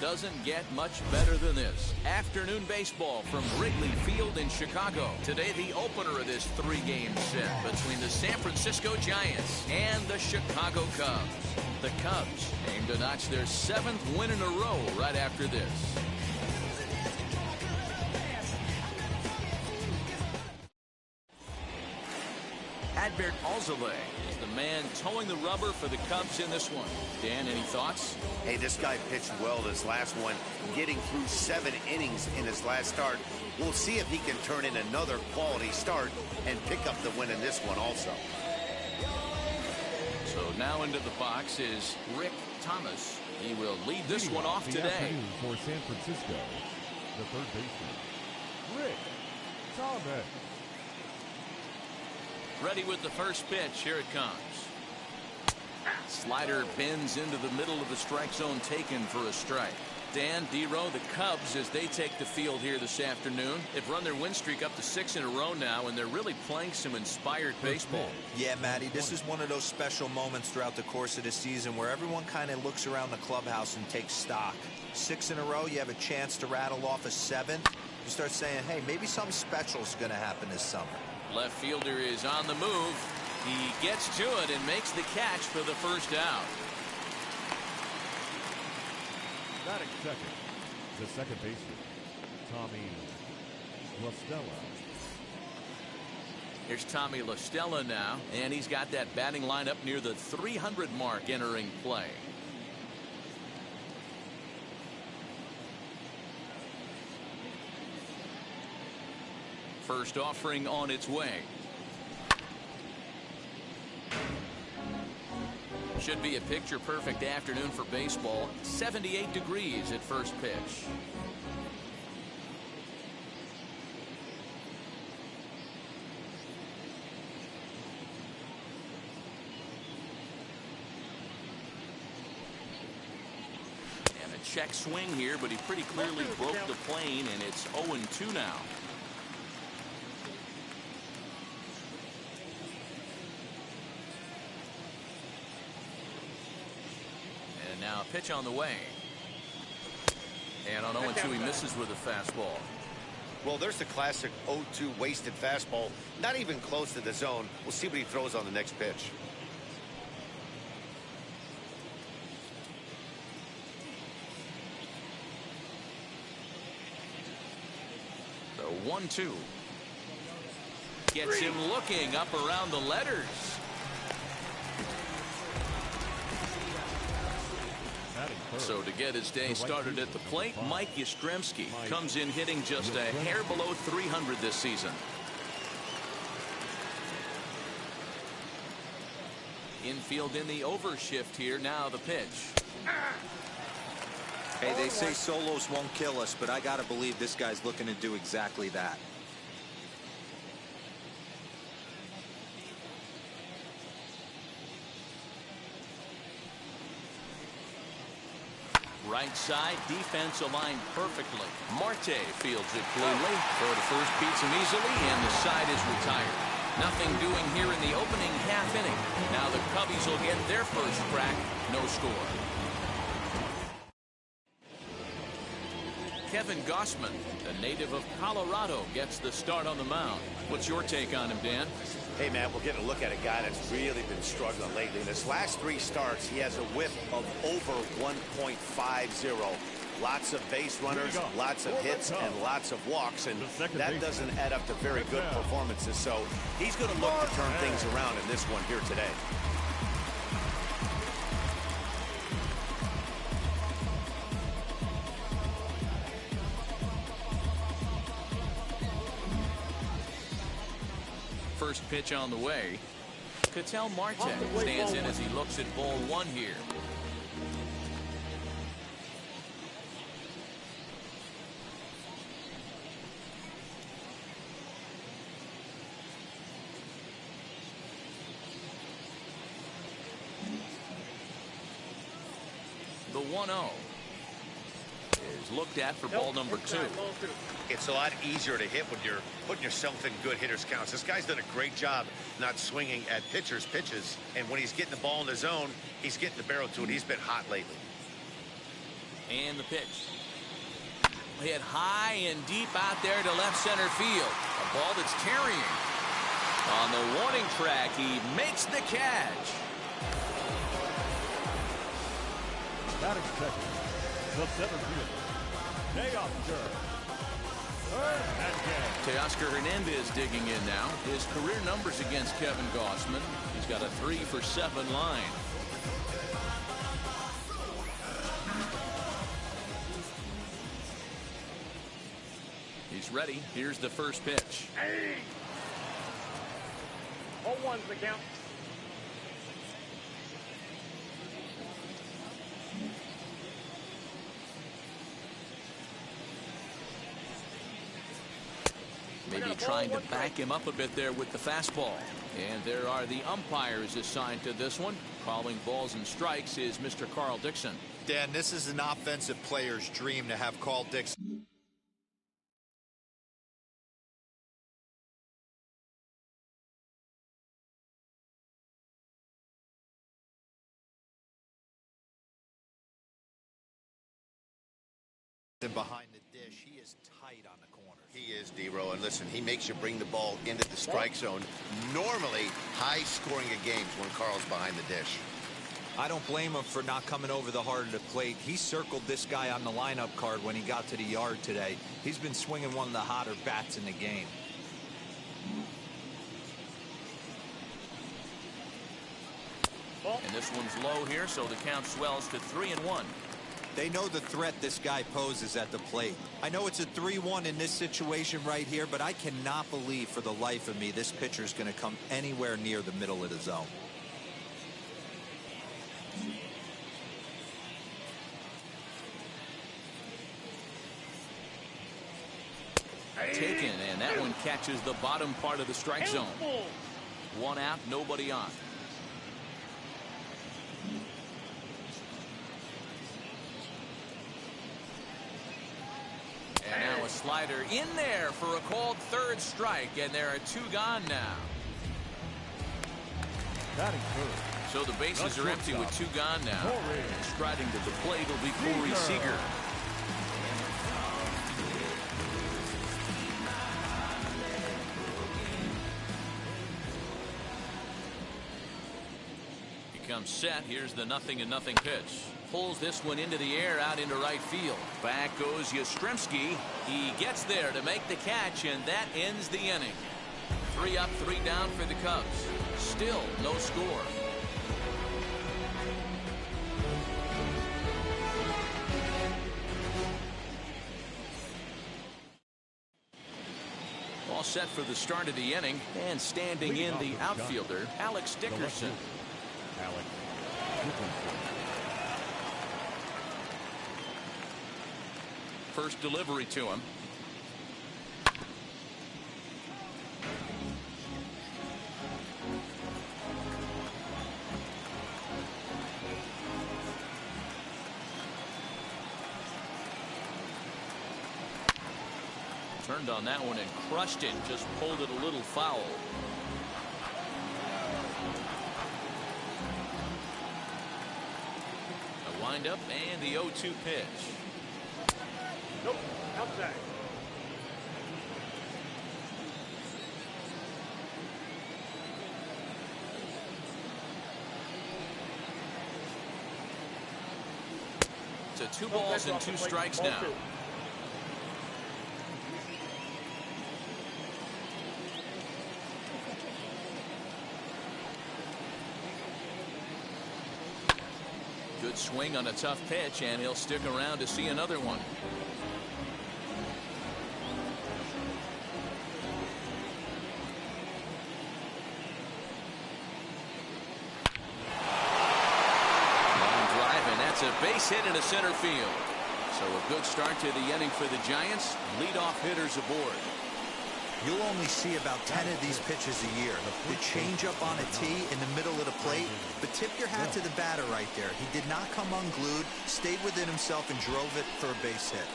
doesn't get much better than this. Afternoon baseball from Wrigley Field in Chicago. Today, the opener of this three-game set between the San Francisco Giants and the Chicago Cubs. The Cubs aim to notch their 7th win in a row right after this. Adbert Alzolay is the man towing the rubber for the Cubs in this one. Dan, any thoughts? Hey, this guy pitched well this last one, getting through 7 innings in his last start. We'll see if he can turn in another quality start and pick up the win in this one also. So now into the box is Rick Thomas. He will lead this one off today. For San Francisco, the third baseman, Rick Thomas. Ready with the first pitch. Here it comes. Slider bends into the middle of the strike zone, taken for a strike. Dan, D-Row, the Cubs, as they take the field here this afternoon, they've run their win streak up to 6 in a row now, and they're really playing some inspired baseball. Yeah, Matty, this is one of those special moments throughout the course of the season where everyone kind of looks around the clubhouse and takes stock. 6 in a row, you have a chance to rattle off a 7th. You start saying, hey, maybe something special is going to happen this summer. Left fielder is on the move. He gets to it and makes the catch for the first out. Batting second, the second baseman, Tommy La Stella. Here's Tommy La Stella now, and he's got that batting line up near the 300 mark entering play. First offering on its way. Should be a picture-perfect afternoon for baseball. 78 degrees at first pitch. And a check swing here, but he pretty clearly broke the plane, and it's 0-2 now. Now a pitch on the way. And on 0-2 he misses with a fastball. Well, there's the classic 0-2 wasted fastball. Not even close to the zone. We'll see what he throws on the next pitch. The 1-2. Gets him looking up around the letters. So to get his day started at the plate, Mike Yastrzemski comes in hitting just a hair below 300 this season. Infield in the overshift here. Now the pitch. Hey, they say solos won't kill us, but I got to believe this guy's looking to do exactly that. Right side, defense aligned perfectly. Marte fields it cleanly. Throw to first beats him easily, and the side is retired. Nothing doing here in the opening half inning. Now the Cubbies will get their first crack. No score. Kevin Gossman, a native of Colorado, gets the start on the mound. What's your take on him, Dan? Hey, man, we're getting a look at a guy that's really been struggling lately. In his last 3 starts, he has a whip of over 1.50. Lots of base runners, lots of hits, and lots of walks, and that doesn't add up to very good performances. So he's going to look to turn things around in this one here today. First pitch on the way. Ketel Marte stands in as he looks at ball 1 here. The 1-0 is looked at for ball number 2. It's a lot easier to hit when you're putting yourself in good hitters counts. This guy's done a great job not swinging at pitchers' pitches, and when he's getting the ball in the zone, he's getting the barrel to it. He's been hot lately. And the pitch. Hit high and deep out there to left center field. A ball that's carrying. On the warning track, he makes the catch. Batting second, the center fielder, Teoscar. Third and 10. Teoscar Hernandez digging in now. His career numbers against Kevin Gausman. He's got a 3-for-7 line. He's ready. Here's the first pitch. Hey! 0-1's the count. Maybe trying to back him up a bit there with the fastball. And there are the umpires assigned to this one. Calling balls and strikes is Mr. Carl Dixon. Dan, this is an offensive player's dream to have Carl Dixon behind the dish. He is tight on the corners. He is, D-Row, and listen, he makes you bring the ball into the strike zone. Normally, high scoring of games when Carl's behind the dish. I don't blame him for not coming over the heart of the plate. He circled this guy on the lineup card when he got to the yard today. He's been swinging one of the hotter bats in the game. And this one's low here, so the count swells to 3-1. They know the threat this guy poses at the plate. I know it's a 3-1 in this situation right here, but I cannot believe for the life of me this pitcher's going to come anywhere near the middle of the zone. Taken, and that one catches the bottom part of the strike zone. One out, nobody on. And now a slider in there for a called third strike, and there are two gone now. Batting third. So the bases are empty with two gone now. And striding to the plate will be Corey Seager. He comes set. Here's the 0-0 pitch. Pulls this one into the air out into right field. Back goes Yastrzemski. He gets there to make the catch, and that ends the inning. 3 up, 3 down for the Cubs. Still no score. All set for the start of the inning, and standing in the outfielder, Alex Dickerson. Alex Dickerson. First delivery to him. Turned on that one and crushed it. Just pulled it a little foul. A windup and the 0-2 pitch. Nope, outside. It's a 2 balls and 2 strikes now. Good swing on a tough pitch, and he'll stick around to see another one. Line drive, and that's a base hit into center field. So a good start to the inning for the Giants. Leadoff hitters aboard. You'll only see about 10 of these pitches a year. The changeup on a tee in the middle of the plate. But tip your hat to the batter right there. He did not come unglued, stayed within himself, and drove it for a base hit.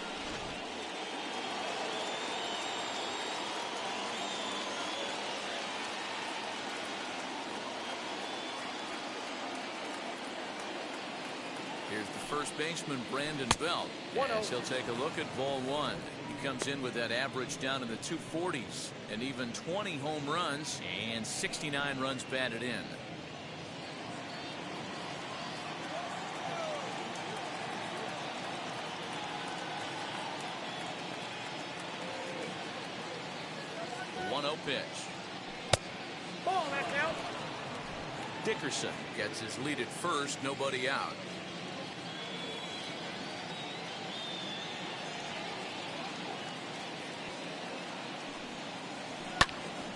Here's the first baseman, Brandon Belt, as he'll take a look at ball one. He comes in with that average down in the 240s, and even 20 home runs and 69 runs batted in. The 1-0 pitch. Ball, that's out. Dickerson gets his lead at first, nobody out.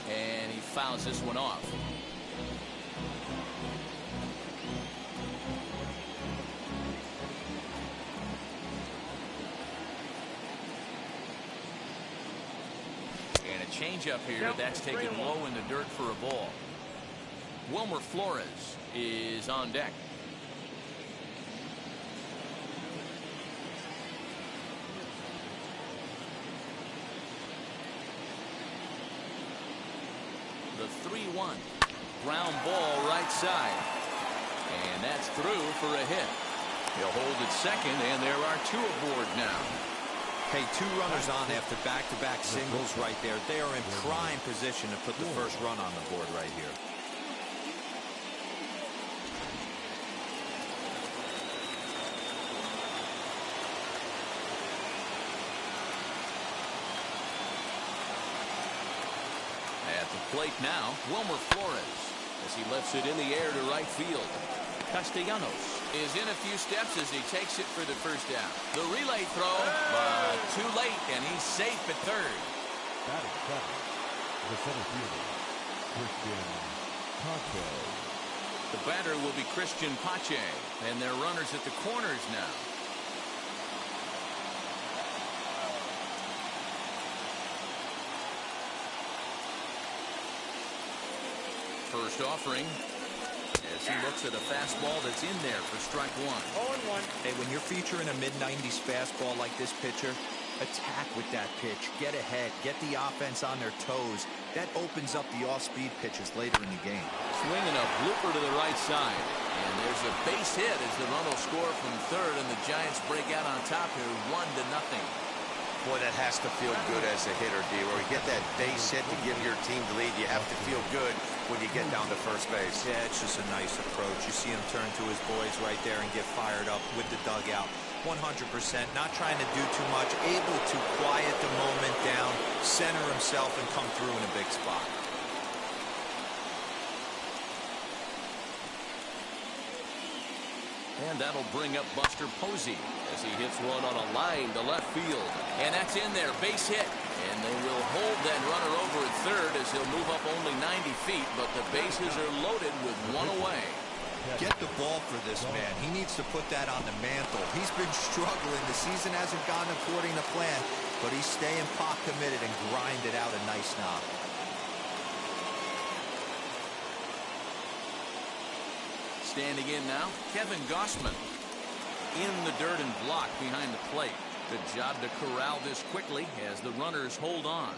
And he fouls this one off. And a changeup here that's taken low in the dirt for a ball. Wilmer Flores is on deck. The 3-1 ground ball right side, and that's through for a hit. He'll hold at second, and there are two aboard now. Hey, two runners on after back-to-back singles right there. They are in prime position to put the first run on the board right here. At the plate now, Wilmer Flores, as he lifts it in the air to right field. Castellanos is in a few steps as he takes it for the first down. The relay throw, but too late, and he's safe at third. Batting seven, the center fielder, Christian Pache. The batter will be Christian Pache, and they're runners at the corners now. First offering, as he looks at a fastball that's in there for strike one. 0-1. Hey, when you're featuring a mid-90s fastball like this pitcher, attack with that pitch. Get ahead. Get the offense on their toes. That opens up the off-speed pitches later in the game. Swinging a blooper to the right side. And there's a base hit as the run will score from third, and the Giants break out on top here 1-0. Boy, that has to feel good as a hitter, D. Where you get that base hit to give your team the lead, you have to feel good when you get down to first base. Yeah, it's just a nice approach. You see him turn to his boys right there and get fired up with the dugout. 100%, not trying to do too much, able to quiet the moment down, center himself, and come through in a big spot. And that'll bring up Buster Posey as he hits one on a line to left field. And that's in there, base hit. And they will hold that runner over at third as he'll move up only 90 feet, but the bases are loaded with one away. Get the ball for this man. He needs to put that on the mantle. He's been struggling. The season hasn't gone according to plan, but he's staying pot committed and grinded out a nice knock. Standing in now, Kevin Gossman. In the dirt and blocked behind the plate. Good job to corral this quickly as the runners hold on.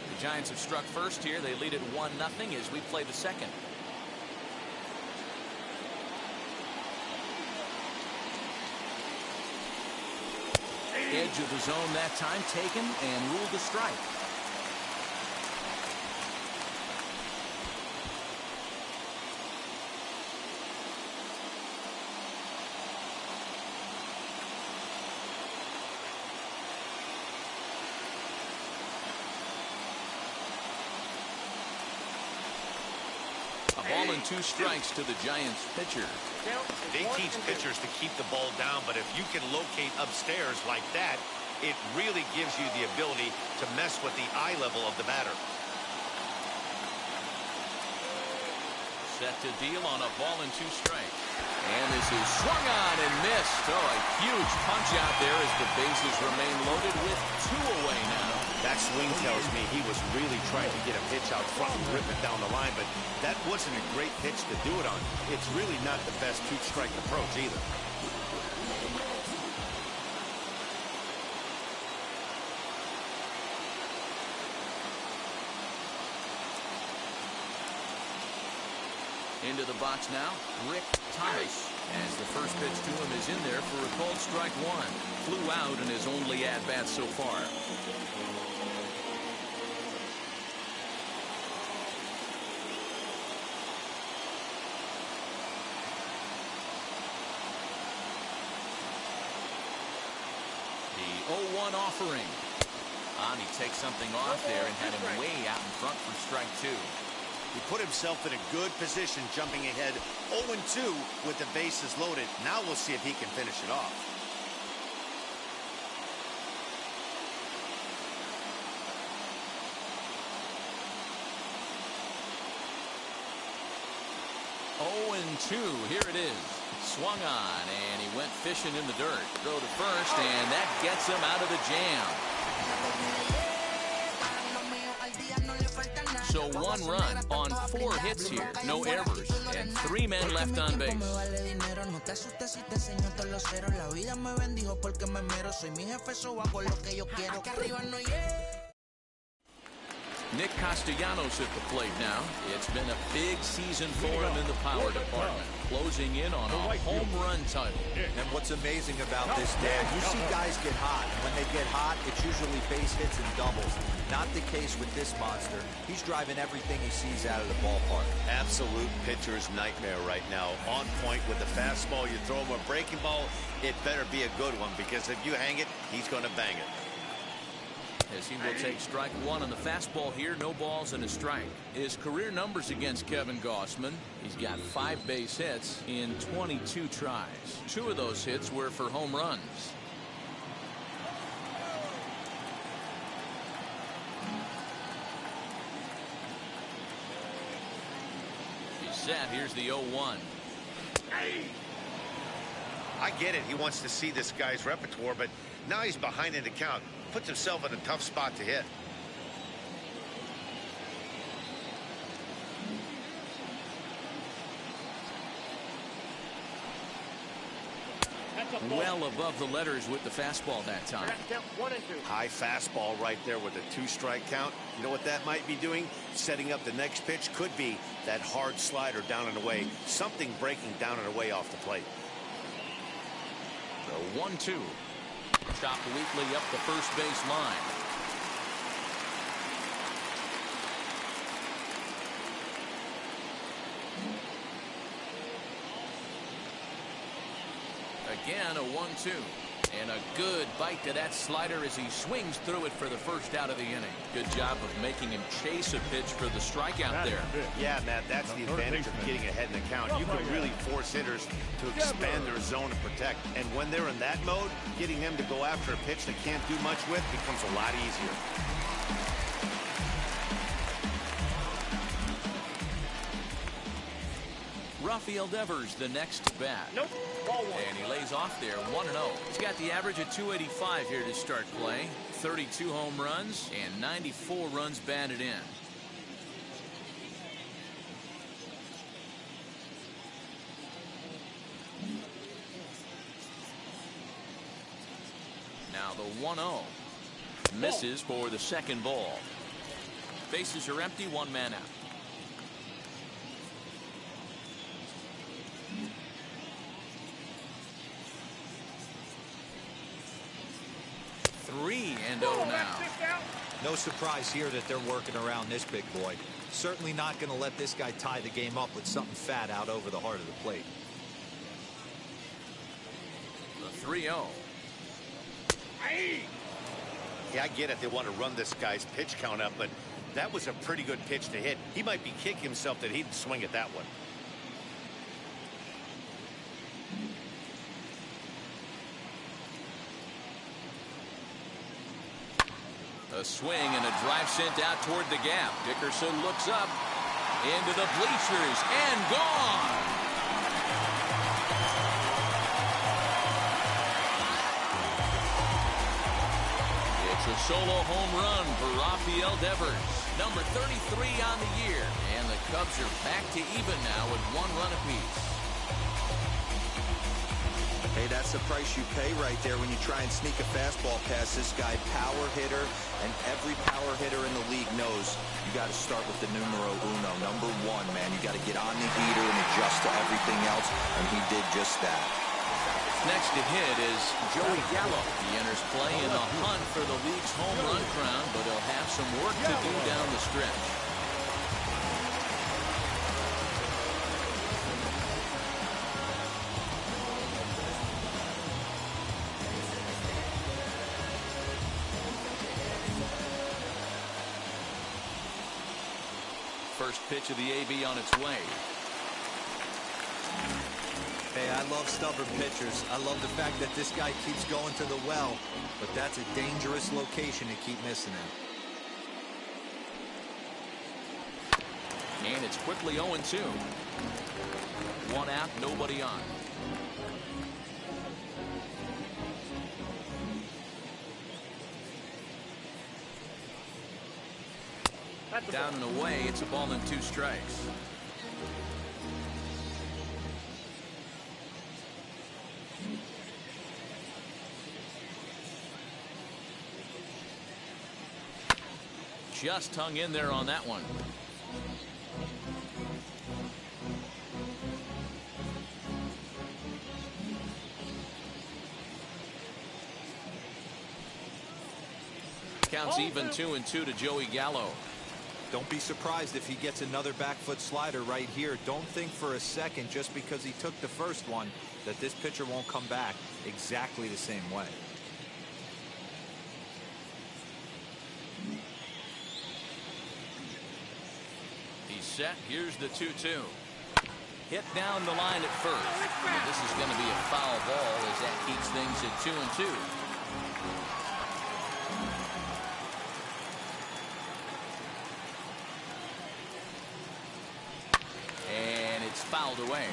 The Giants have struck first here. They lead at 1-0 as we play the second. Edge of the zone that time taken and ruled a strike. A ball and 2 strikes to the Giants pitcher. They teach pitchers to keep the ball down, but if you can locate upstairs like that, it really gives you the ability to mess with the eye level of the batter. Set to deal on a ball and 2 strikes. And this is swung on and missed. Oh, a huge punch out there as the bases remain loaded with 2 away now. That swing tells me he was really trying to get a pitch out front and rip it down the line, but that wasn't a great pitch to do it on. It's really not the best 2-strike approach either. Into the box now, Rick Thomas. As the first pitch to him is in there for a called strike one. Flew out in his only at-bat so far. The 0-1 offering. He takes something off there and had him way out in front for strike two. He put himself in a good position jumping ahead 0-2 with the bases loaded. Now we'll see if he can finish it off. Here it is. Swung on, and he went fishing in the dirt. Throw to first, and that gets him out of the jam. So 1 run on 4 hits here, no errors, and 3 men left on base. Nick Castellanos at the plate now. It's been a big season for him in the power department, closing in on a home run title. And what's amazing about this, Dan, you see guys get hot. When they get hot, it's usually base hits and doubles. Not the case with this monster. He's driving everything he sees out of the ballpark. Absolute pitcher's nightmare right now. On point with the fastball. You throw him a breaking ball, it better be a good one, because if you hang it, he's going to bang it. As he will take strike one on the fastball here, no balls and a strike. His career numbers against Kevin Gausman, he's got 5 base hits in 22 tries. 2 of those hits were for home runs. He's set. Here's the 0-1. I get it. He wants to see this guy's repertoire, but now he's behind in the count. Puts himself in a tough spot to hit. Well above the letters with the fastball that time. High fastball right there with a 2-strike count. You know what that might be doing? Setting up the next pitch. Could be that hard slider down and away. Something breaking down and away off the plate. The 1-2. Chopped weakly up the first base line. Again, a 1-2. And a good bite to that slider as he swings through it for the first out of the inning. Good job of making him chase a pitch for the strikeout there. Yeah, Matt, that's the advantage of getting ahead in the count. You can really force hitters to expand their zone and protect. And when they're in that mode, getting them to go after a pitch they can't do much with becomes a lot easier. Rafael Devers, the next bat. And he lays off there, 1-0. He's got the average at 285 here to start play. 32 home runs and 94 runs batted in. Now the 1-0. Misses for the second ball. Bases are empty, 1 man out. Now. No surprise here that they're working around this big boy. Certainly not going to let this guy tie the game up with something fat out over the heart of the plate. The 3-0. Yeah, I get it. They want to run this guy's pitch count up, but that was a pretty good pitch to hit. He might be kicking himself that he didn't swing at that one. A swing and a drive sent out toward the gap. Dickerson looks up into the bleachers and gone. It's a solo home run for Rafael Devers, number 33 on the year, and the Cubs are back to even now with 1 run apiece. Hey, that's the price you pay right there when you try and sneak a fastball past this guy. Power hitter, and every power hitter in the league knows you got to start with the numero uno, number one, man. You got to get on the heater and adjust to everything else, and he did just that. Next to hit is Joey Gallo. He enters play in the hunt for the league's home run crown, but he'll have some work to do down the stretch. First pitch of the AB on its way. Hey, I love stubborn pitchers. I love the fact that this guy keeps going to the well, but that's a dangerous location to keep missing him. And it's quickly 0-2. One out, nobody on. Down and away, it's a ball and 2 strikes. Just hung in there on that one. Counts even 2-2 to Joey Gallo. Don't be surprised if he gets another back foot slider right here. Don't think for a second, just because he took the first one, that this pitcher won't come back exactly the same way. He's set. Here's the 2-2. Hit down the line at first. And this is going to be a foul ball as that keeps things at 2-2. And it's fouled away.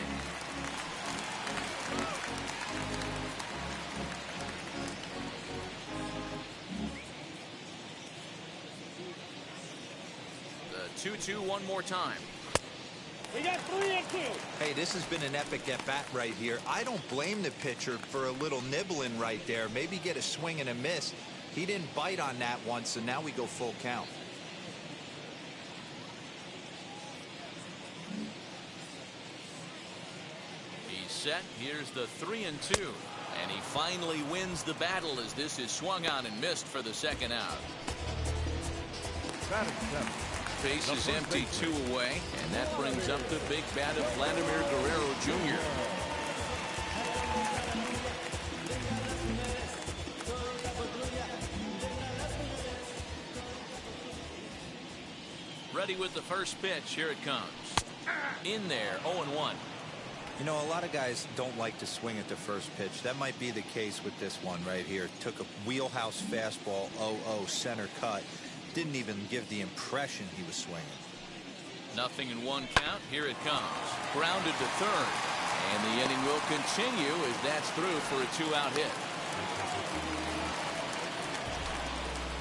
The 2-2 one more time. We got 3-2. Hey, this has been an epic at-bat right here. I don't blame the pitcher for a little nibbling right there. Maybe get a swing and a miss. He didn't bite on that one, so now we go full count. He's set. Here's the 3-2. And he finally wins the battle as this is swung on and missed for the second out. Base is empty, 2 away, and that brings up the big bat of Vladimir Guerrero Jr. Ready with the first pitch. Here it comes. In there, 0-1. You know, a lot of guys don't like to swing at the first pitch. That might be the case with this one right here. Took a wheelhouse fastball, 0-0, center cut. Didn't even give the impression he was swinging. Nothing in 1 count. Here it comes. Grounded to third. And the inning will continue as that's through for a 2-out hit.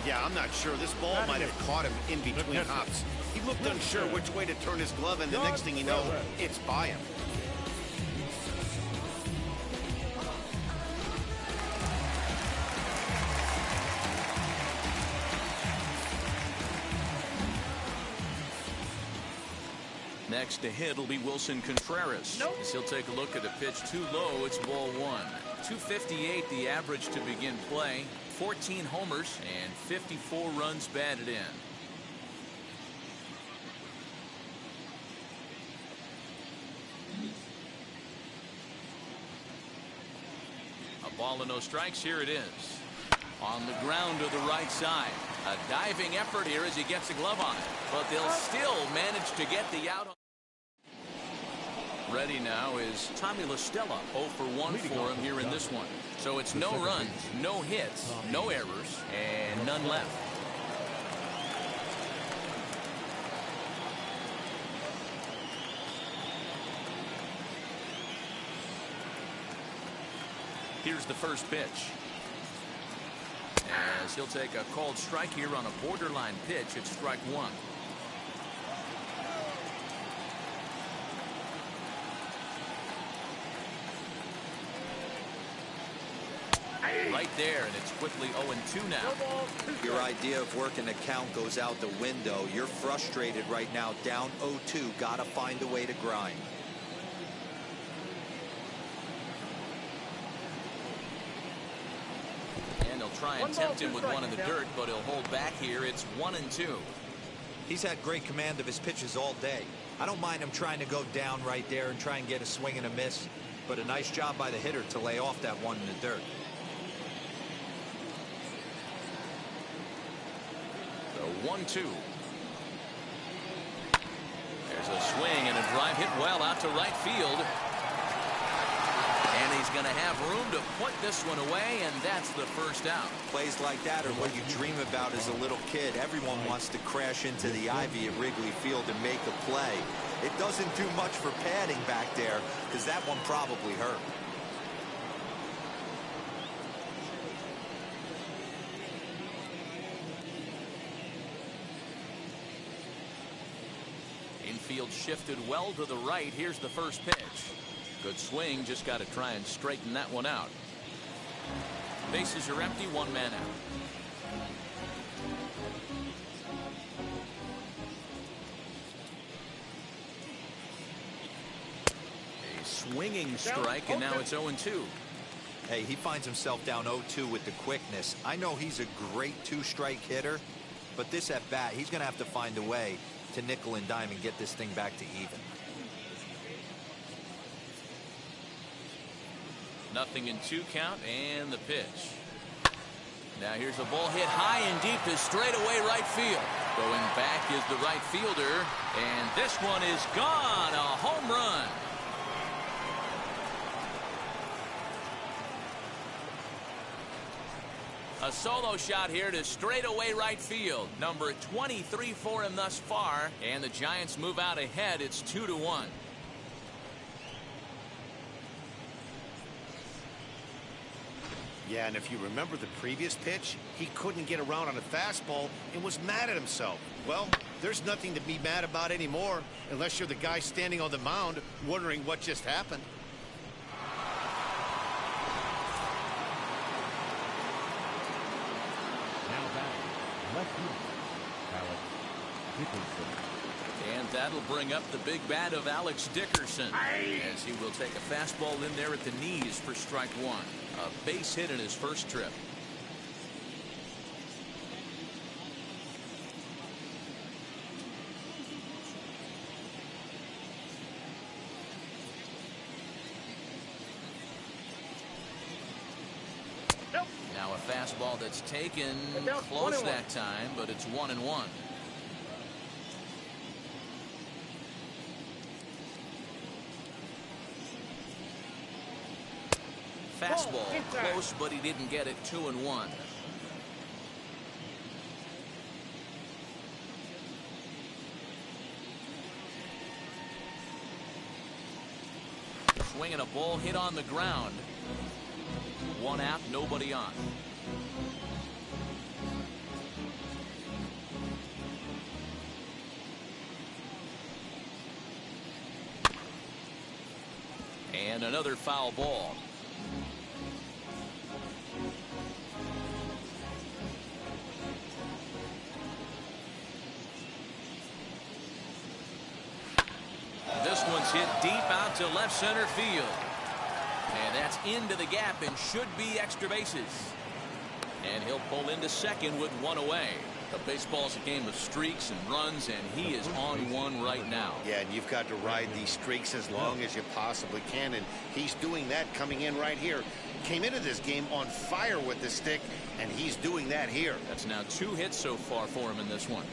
Yeah, I'm not sure. This ball might have caught him in between hops. He looked unsure which way to turn his glove, and the next thing you know, it's by him. Next to hit will be Wilson Contreras. As he'll take a look at a pitch too low. It's ball 1. 258 the average to begin play. 14 homers and 54 runs batted in. A ball and no strikes. Here it is. On the ground to the right side. A diving effort here as he gets a glove on it. But they'll still manage to get the out. Ready now is Tommy La Stella. 0 for 1 for him here in this one. So it's no runs, no hits, no errors, and none left. Here's the first pitch. As he'll take a called strike here on a borderline pitch. It's strike 1. right there, and it's quickly 0-2 now. Your idea of working the count goes out the window. You're frustrated right now, down 0-2. Got to find a way to grind. And he'll try and tempt him with one in the dirt, but he'll hold back here. It's 1-2. He's had great command of his pitches all day. I don't mind him trying to go down right there and try and get a swing and a miss, but a nice job by the hitter to lay off that one in the dirt. The 1-2. There's a swing and a drive hit well out to right field. And he's going to have room to put this one away, and that's the first out. Plays like that are what you dream about as a little kid. Everyone wants to crash into the ivy at Wrigley Field and make a play. It doesn't do much for padding back there, because that one probably hurt. Infield shifted well to the right. Here's the first pitch. Good swing, just got to try and straighten that one out. Bases are empty, one man out. A swinging strike, and now it's 0-2. Hey, he finds himself down 0-2 with the quickness. I know he's a great two-strike hitter, but this at bat, he's going to have to find a way to nickel and dime and get this thing back to even. Nothing in 2 count, and the pitch. Now here's a ball hit high and deep to straightaway right field. Going back is the right fielder, and this one is gone. A home run. A solo shot here to straightaway right field. Number 23 for him thus far, and the Giants move out ahead. It's 2-1. Yeah, and if you remember the previous pitch, he couldn't get around on a fastball and was mad at himself. Well, there's nothing to be mad about anymore, unless you're the guy standing on the mound wondering what just happened. Now back, left field, Alex Dickerson. And that'll bring up the big bat of Alex Dickerson, as he will take a fastball in there at the knees for strike one. A base hit in his first trip. Now a fastball that's taken close that time, but it's 1-1. Fastball close, but he didn't get it. 2-1. Swinging a ball hit on the ground. One out, nobody on. And another foul ball. This one's hit deep out to left center field. And that's into the gap and should be extra bases. And he'll pull into second with one away. The baseball's a game of streaks and runs, and he is on one right now. Yeah, and you've got to ride these streaks as long as you possibly can, and he's doing that coming in right here. Came into this game on fire with the stick, and he's doing that here. That's now 2 hits so far for him in this one.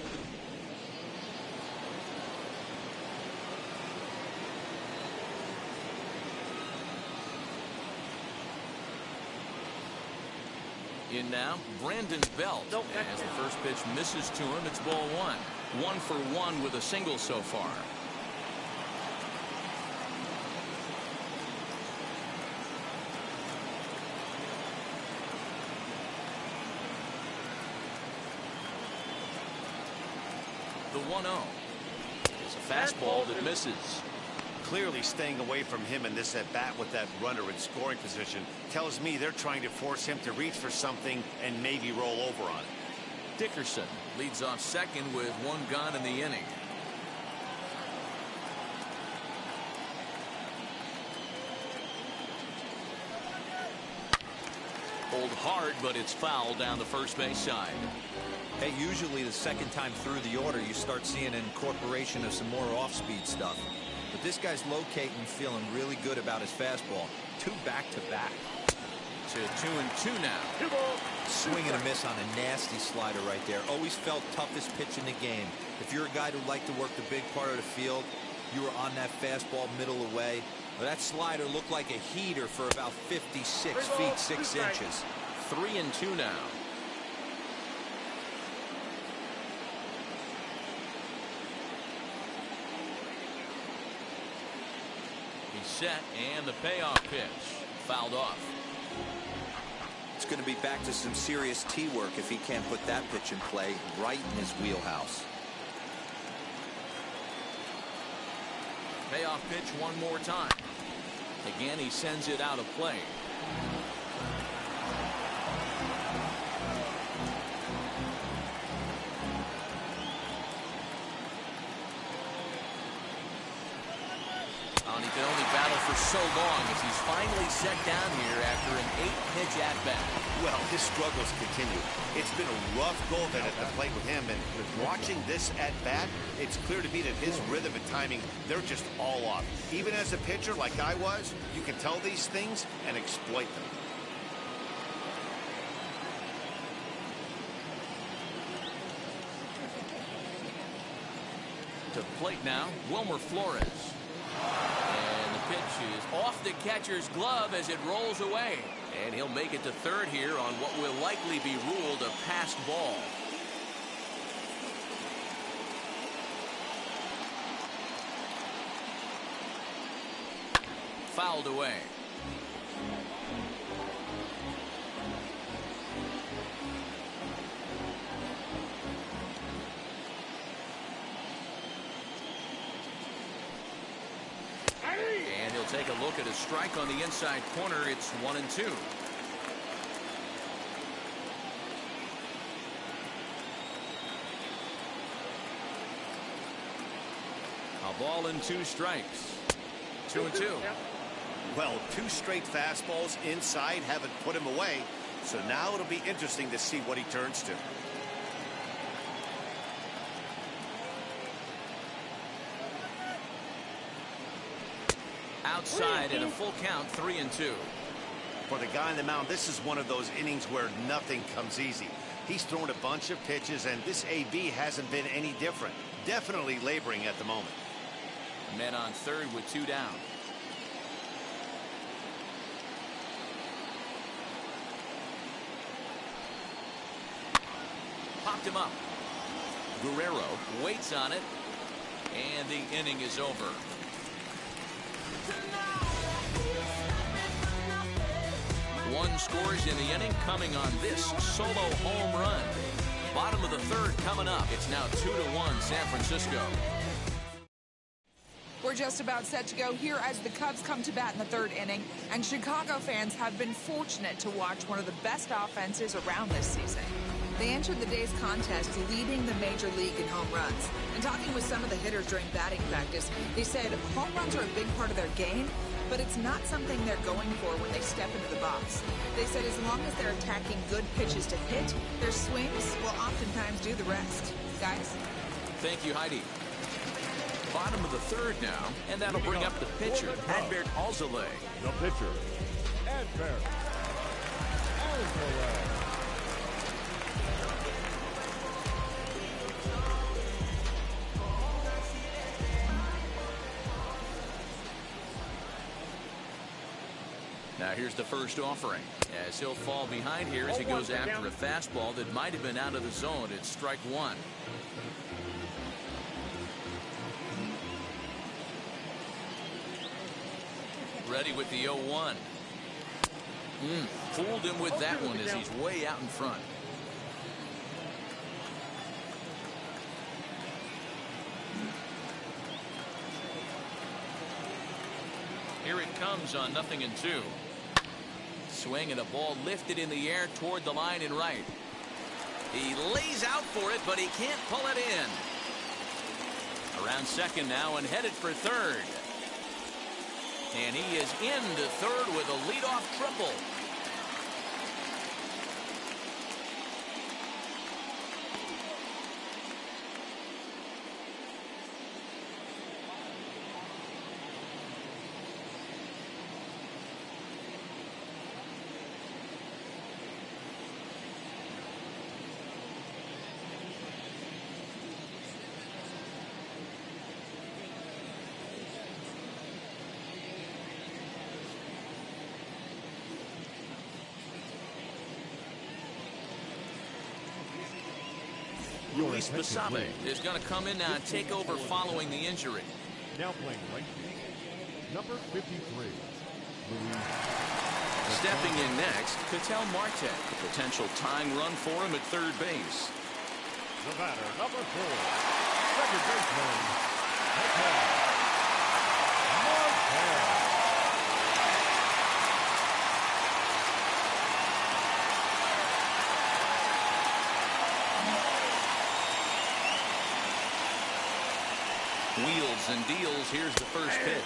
In now, Brandon Belt. As the first pitch misses to him, it's ball one. 1 for 1 with a single so far. The 1-0 is a fastball that misses. Clearly staying away from him in this at-bat with that runner in scoring position tells me they're trying to force him to reach for something and maybe roll over on it. Dickerson leads off second with one gone in the inning. Pulled hard, but it's fouled down the first base side. Hey, usually the second time through the order, you start seeing an incorporation of some more off-speed stuff. But this guy's locating, feeling really good about his fastball. 2 back-to-back. To 2-2 now. Swing and a miss on a nasty slider right there. Always felt toughest pitch in the game. If you're a guy who liked to work the big part of the field, you were on that fastball middle away. Well, that slider looked like a heater for about 56 feet 6 inches. 3-2 now. He's set, and the payoff pitch fouled off. It's going to be back to some serious tee work if he can't put that pitch in play right in his wheelhouse. Payoff pitch one more time. Again, he sends it out of play. And he can only battle for so long as he's finally set down here after an 8-pitch at-bat. Well, his struggles continue. It's been a rough go of it at the plate with him, and watching this at-bat, it's clear to me that his rhythm and timing, they're just all off. Even as a pitcher like I was, you can tell these things and exploit them. To the plate now, Wilmer Flores. And the pitch is off the catcher's glove as it rolls away. And he'll make it to third here on what will likely be ruled a passed ball. Fouled away. And he'll take a look at a strike on the inside corner. It's 1-2. A ball and 2 strikes. 2-2. Well, 2 straight fastballs inside haven't put him away, so now it'll be interesting to see what he turns to. Outside at a full count, 3-2. For the guy on the mound, this is one of those innings where nothing comes easy. He's thrown a bunch of pitches, and this AB hasn't been any different. Definitely laboring at the moment. Men on third with 2 down. Popped him up. Guerrero waits on it, and the inning is over. One scores in the inning, coming on this solo home run. Bottom of the third coming up. It's now 2-1 San Francisco. We're just about set to go here as the Cubs come to bat in the 3rd inning, and Chicago fans have been fortunate to watch one of the best offenses around this season. They entered the day's contest leading the major league in home runs. And talking with some of the hitters during batting practice, they said home runs are a big part of their game, but it's not something they're going for when they step into the box. They said as long as they're attacking good pitches to hit, their swings will oftentimes do the rest. Guys? Thank you, Heidi. Bottom of the third now, and that'll bring up the pitcher, Adbert Alzolay. The pitcher, Adbert Alzolay. Now here's the first offering, as he'll fall behind here as he goes after a fastball that might have been out of the zone. It's strike 1. Ready with the 0-1. Fooled him with that one as he's way out in front. comes on 0-2. Swing and a ball lifted in the air toward the line and right. He lays out for it, but he can't pull it in. Around second now and headed for third. And he is into third with a leadoff triple. Luis Basabe is going to come in now and take over following the injury. Now playing right field, number 53, Luis. Stepping in next, Ketel Marte, a potential tying run for him at third base. The batter, number 4, second baseman, Ketel Marte. Wheels and deals. Here's the first pitch.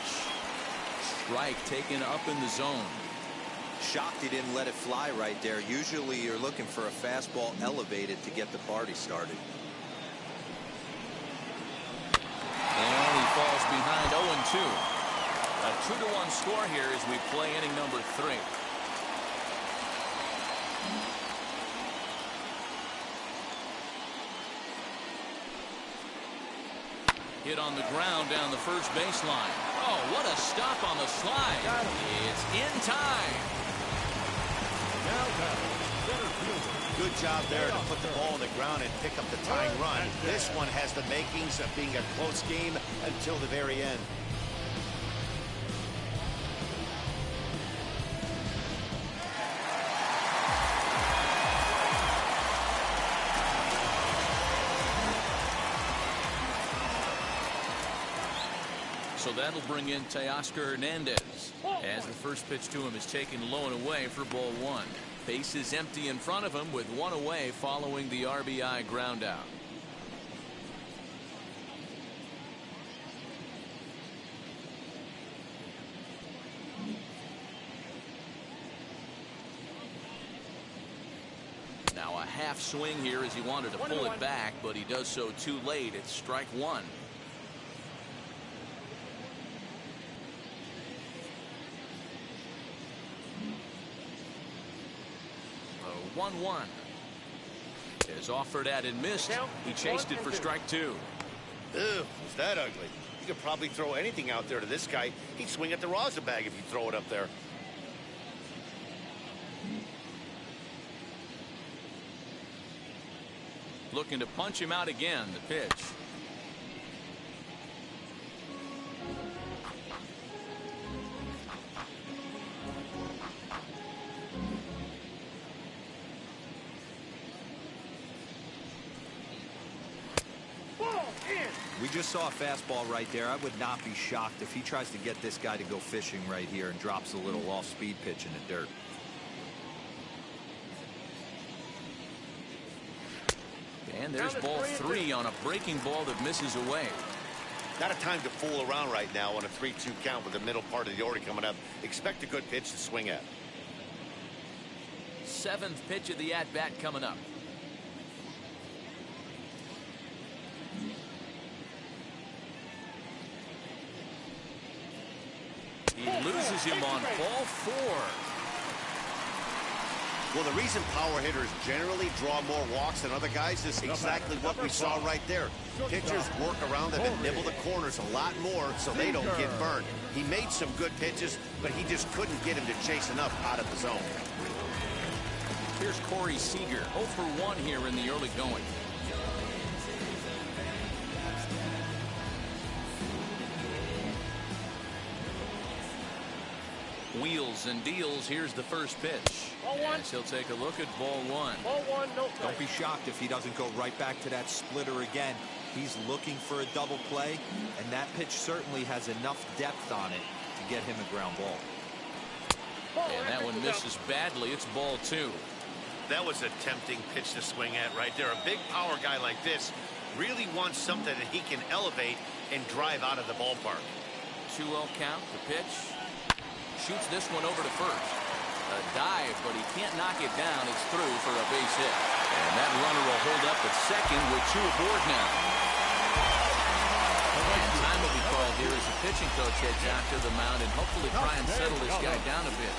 Strike taken up in the zone. Shocked he didn't let it fly right there. Usually you're looking for a fastball elevated to get the party started. And he falls behind 0-2. A 2-1 score here as we play inning number 3. Hit on the ground down the first baseline. Oh, what a stop on the slide. It's in time. Now batting, center fielder. Good job there to put the ball on the ground and pick up the tying run. This one has the makings of being a close game until the very end. So that'll bring in Teoscar Hernandez as the first pitch to him is taken low and away for ball 1. Base is empty in front of him with 1 away following the RBI ground out. Now a half swing here as he wanted to pull it back, but he does so too late. It's strike 1. 1-1. Is offered at and missed. He chased it for strike 2. Ew, was that ugly? You could probably throw anything out there to this guy. He'd swing at the rosin bag if you throw it up there. Looking to punch him out again. The pitch. We just saw a fastball right there. I would not be shocked if he tries to get this guy to go fishing right here and drops a little off-speed pitch in the dirt. And there's ball 3 on a breaking ball that misses away. Not a time to fool around right now on a 3-2 count with the middle part of the order coming up. Expect a good pitch to swing at. 7th pitch of the at-bat coming up. He loses him on ball 4. Well, the reason power hitters generally draw more walks than other guys is exactly what we saw right there. Pitchers work around them and nibble the corners a lot more so they don't get burned. He made some good pitches, but he just couldn't get him to chase enough out of the zone. Here's Corey Seager, 0 for 1 here in the early going. Wheels and deals. Here's the first pitch. As he'll take a look at ball 1. Ball 1, no play. Don't be shocked if he doesn't go right back to that splitter again. He's looking for a double play, and that pitch certainly has enough depth on it to get him a ground ball. And that one misses badly. It's ball 2. That was a tempting pitch to swing at right there. A big power guy like this really wants something that he can elevate and drive out of the ballpark. 2-0 count. The pitch. Shoots this one over to first. A dive, but he can't knock it down. It's through for a base hit. And that runner will hold up at second with 2 aboard now. And time will be called here as the pitching coach heads out to the mound and hopefully try and settle this guy down a bit.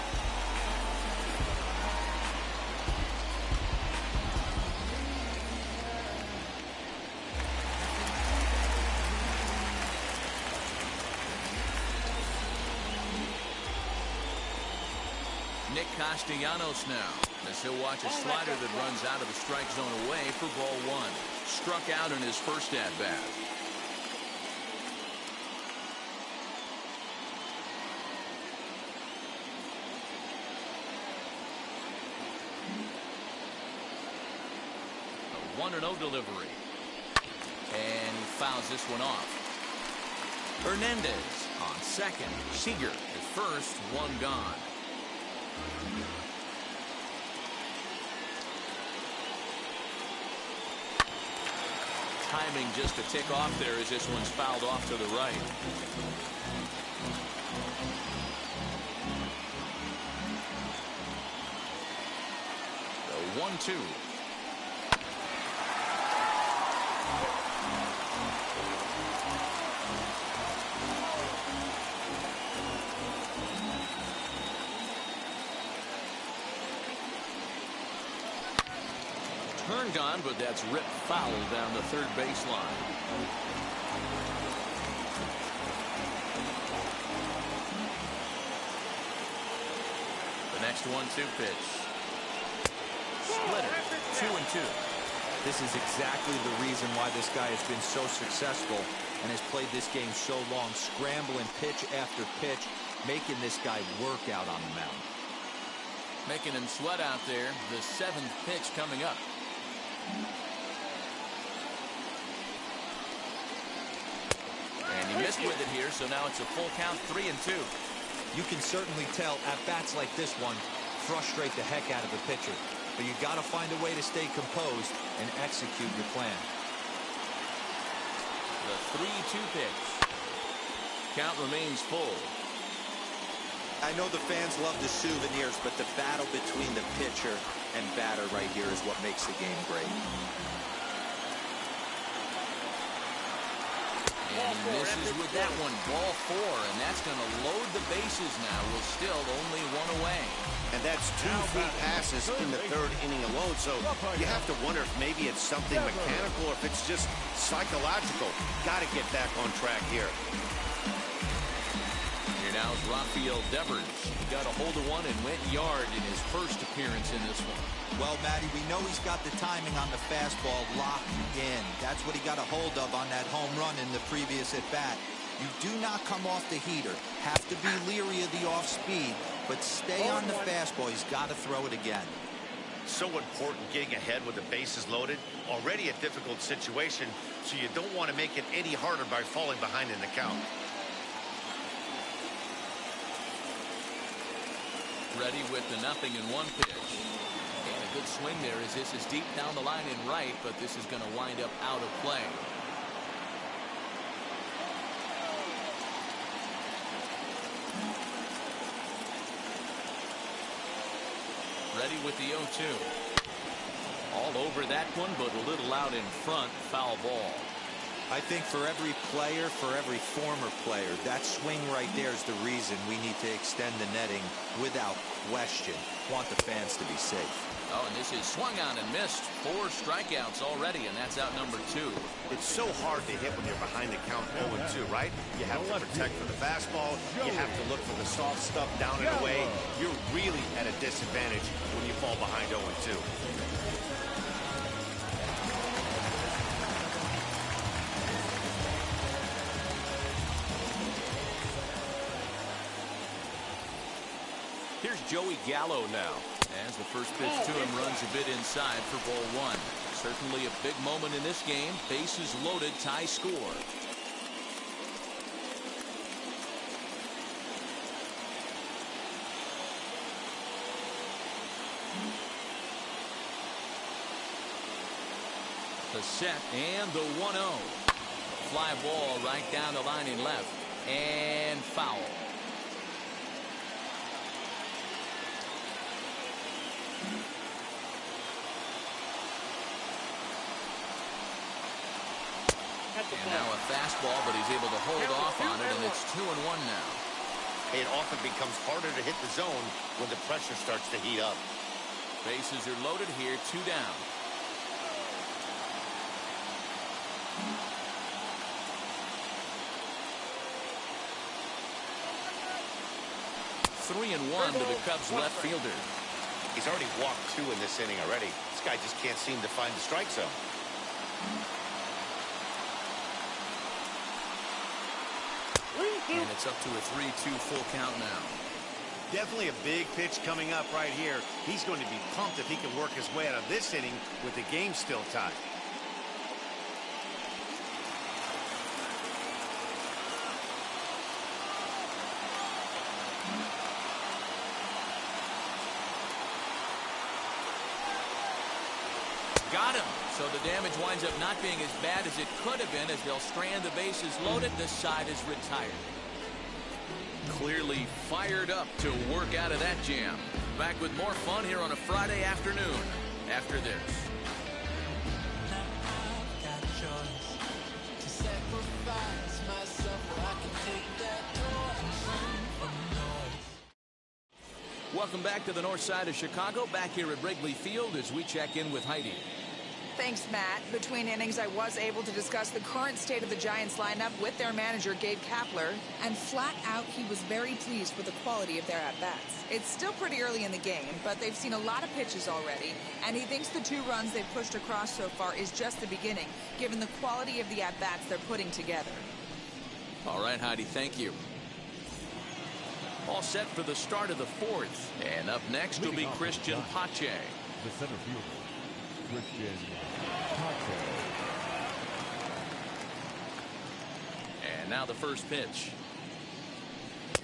Nick Castellanos now, as he'll watch a slider that runs out of the strike zone away for ball 1. Struck out in his first at-bat. A 1-0 delivery. And he fouls this one off. Hernandez on second. Seager at first, 1 gone. Timing just a tick off there as this one's fouled off to the right. The 1-2. Turned on, but that's ripped foul down the third baseline. The next 1-2 pitch. Splitter. 2-2. This is exactly the reason why this guy has been so successful and has played this game so long, scrambling pitch after pitch, making this guy work out on the mound. Making him sweat out there. The 7th pitch coming up. And he missed with it here, so now it's a full count, 3-2. You can certainly tell at bats like this one frustrate the heck out of a pitcher, but you got to find a way to stay composed and execute your plan. The 3-2 pitch. Count remains full. I know the fans love the souvenirs, but the battle between the pitcher and batter right here is what makes the game great. And he misses with that one. Ball 4, and that's going to load the bases now with still only 1 away. And that's 2 free passes in the 3rd inning alone, so you have to wonder if maybe it's something mechanical or if it's just psychological. Got to get back on track here. Here now is Rafael Devers. He got a hold of one and went yard in his first appearance in this one. Well, Matty, we know he's got the timing on the fastball locked in. That's what he got a hold of on that home run in the previous at-bat. You do not come off the heater. Have to be leery of the off-speed, but stay on the fastball. He's got to throw it again. So important getting ahead with the bases loaded. Already a difficult situation, so you don't want to make it any harder by falling behind in the count. Ready with the 0-1 pitch. And a good swing there as this is deep down the line and right, but this is going to wind up out of play. Ready with the 0-2. All over that one, but a little out in front. Foul ball. I think for every player, for every former player, that swing right there is the reason we need to extend the netting without question. Want the fans to be safe. Oh, and this is swung on and missed. 4 strikeouts already, and that's out number 2. It's so hard to hit when you're behind the count 0-2, right? You have to protect for the fastball. You have to look for the soft stuff down and away. You're really at a disadvantage when you fall behind 0-2. Here's Joey Gallo now, as the first pitch to him runs a bit inside for ball 1. Certainly a big moment in this game. Bases loaded, tie score. The set and the 1-0. Fly ball right down the line in left. And foul. And now a fastball, but he's able to hold off on it, and it's 2-1 now. It often becomes harder to hit the zone when the pressure starts to heat up. Bases are loaded here, 2 down. Three and one to the Cubs left fielder. He's already walked 2 in this inning already. This guy just can't seem to find the strike zone. And it's up to a 3-2 full count now. Definitely a big pitch coming up right here. He's going to be pumped if he can work his way out of this inning with the game still tied. Got him. So the damage winds up not being as bad as it could have been as they'll strand the bases loaded. This side is retired. Clearly fired up to work out of that jam. Back with more fun here on a Friday afternoon after this. Welcome back to the north side of Chicago, back here at Wrigley Field as we check in with Heidi. Thanks, Matt. Between innings, I was able to discuss the current state of the Giants lineup with their manager, Gabe Kapler, and flat out, he was very pleased with the quality of their at-bats. It's still pretty early in the game, but they've seen a lot of pitches already, and he thinks the 2 runs they've pushed across so far is just the beginning, given the quality of the at-bats they're putting together. All right, Heidi, thank you. All set for the start of the 4th. And up next will be Christian Pache. The center fielder, Christian Pache. And now the first pitch.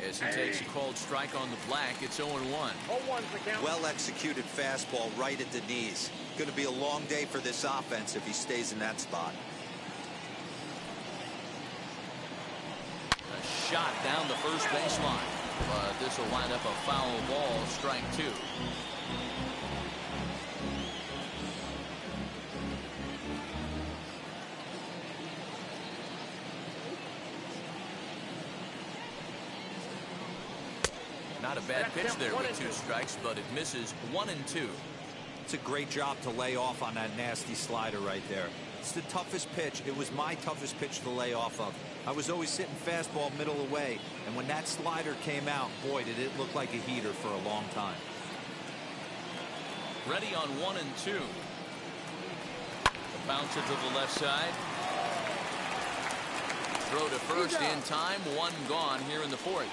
As he takes a called strike on the black, it's 0-1. 0-1's the count. Well executed fastball right at the knees. Going to be a long day for this offense if he stays in that spot. A shot down the first baseline. But this will wind up a foul ball, strike 2. Not a bad pitch there with 2 strikes, but it misses 1 and 2. It's a great job to lay off on that nasty slider right there. It's the toughest pitch. It was my toughest pitch to lay off of. I was always sitting fastball middle away, and when that slider came out, boy, did it look like a heater for a long time. Ready on 1 and 2. The bouncer to the left side. Throw to first in time. 1 gone here in the 4th.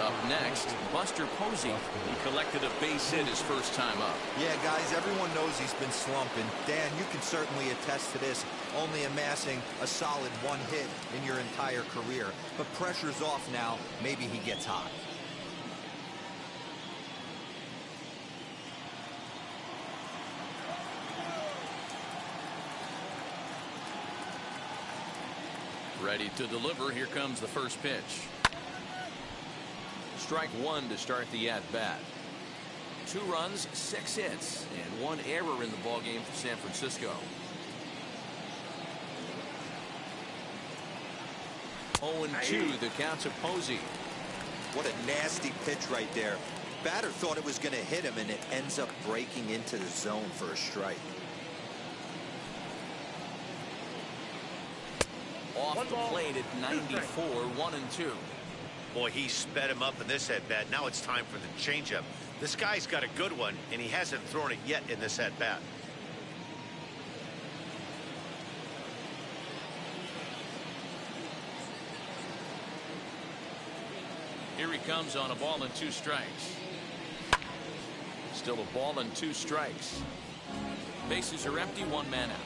Up next, Buster Posey. He collected a base hit his first time up. Yeah, guys, everyone knows he's been slumping. Dan, you can certainly attest to this, only amassing a solid 1 hit in your entire career. But pressure's off now. Maybe he gets hot. Ready to deliver. Here comes the first pitch. Strike 1 to start the at-bat. 2 runs, 6 hits, and 1 error in the ballgame for San Francisco. 0-2, the count to Posey. What a nasty pitch right there. Batter thought it was going to hit him, and it ends up breaking into the zone for a strike. Off the plate at 94, 1-2. Boy, he sped him up in this at-bat. Now it's time for the changeup. This guy's got a good one, and he hasn't thrown it yet in this at-bat. Here he comes on a ball and 2 strikes. Still a ball and 2 strikes. Bases are empty, 1 man out.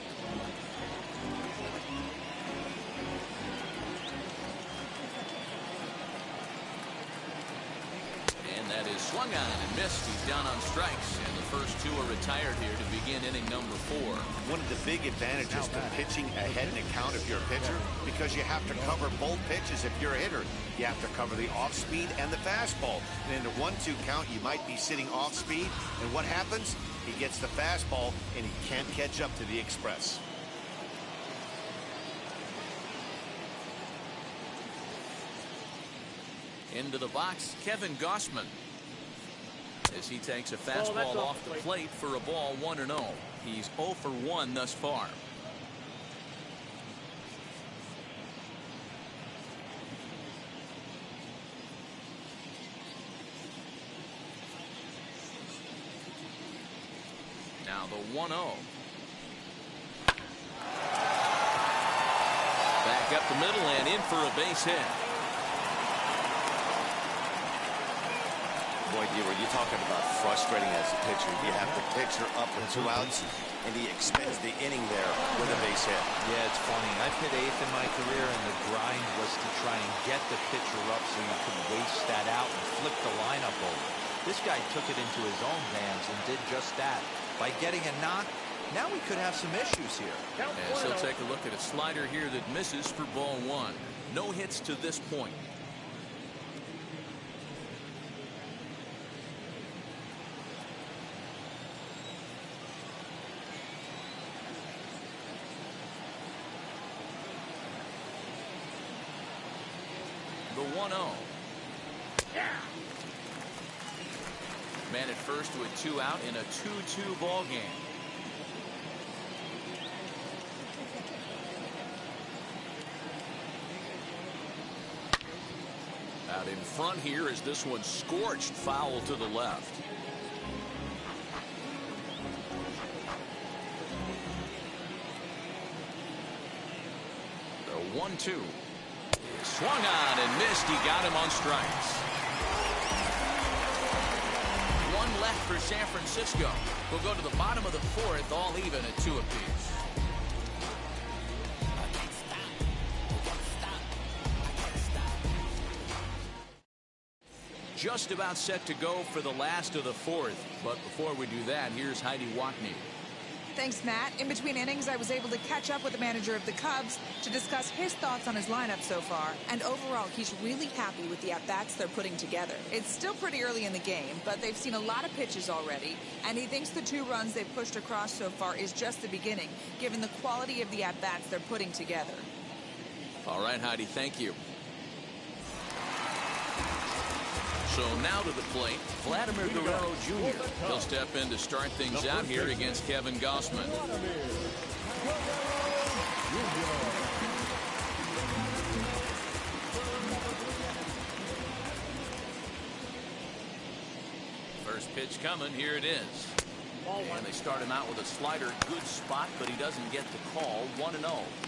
is swung on and missed. He's down on strikes, and the first two are retired here to begin inning number 4. One of the big advantages to pitching ahead in a count if you're a pitcher, because you have to cover both pitches if you're a hitter. You have to cover the off-speed and the fastball. And in the 1-2 count, you might be sitting off-speed, and what happens? He gets the fastball, and he can't catch up to the express. Into the box, Kevin Gausman, as he takes a fastball off the plate for a ball 1-0. He's 0 for 1 thus far. Now the 1-0. Back up the middle and in for a base hit. Boy, when you're talking about frustrating as a pitcher, you have the pitcher up with 2 outs, and he expends the inning there with a base hit. Yeah, it's funny. I've hit 8th in my career, and the grind was to try and get the pitcher up so you could waste that out and flip the lineup over. This guy took it into his own hands and did just that. By getting a knock, now we could have some issues here. And so take a look at a slider here that misses for ball 1. No hits to this point. The 1-0. Man at first with 2 out in a 2-2 ball game. Out in front here is this one scorched foul to the left. The 1-2. Swung on and missed. He got him on strikes. 1 left for San Francisco. We'll go to the bottom of the 4th, all even at 2 apiece. Just about set to go for the last of the 4th. But before we do that, here's Heidi Watney. Thanks, Matt. In between innings, I was able to catch up with the manager of the Cubs to discuss his thoughts on his lineup so far. And overall, he's really happy with the at-bats they're putting together. It's still pretty early in the game, but they've seen a lot of pitches already. And he thinks the 2 runs they've pushed across so far is just the beginning, given the quality of the at-bats they're putting together. All right, Heidi, thank you. So now to the plate, Vladimir Guerrero Jr. He'll step in to start things out here against Kevin Gausman. First pitch coming, here it is. And they start him out with a slider, good spot, but he doesn't get the call. 1-0.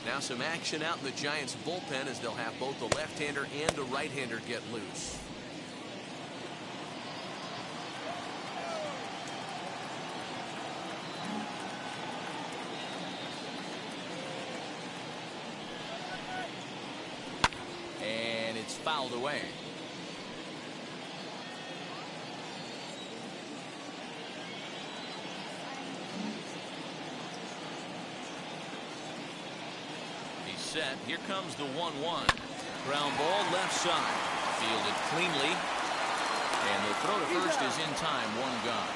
Now some action out in the Giants bullpen as they'll have both the left-hander and a right-hander get loose. Fouled away. He's set. Here comes the 1-1. Ground ball left side. Fielded cleanly. And the throw to first is in time. 1 gone.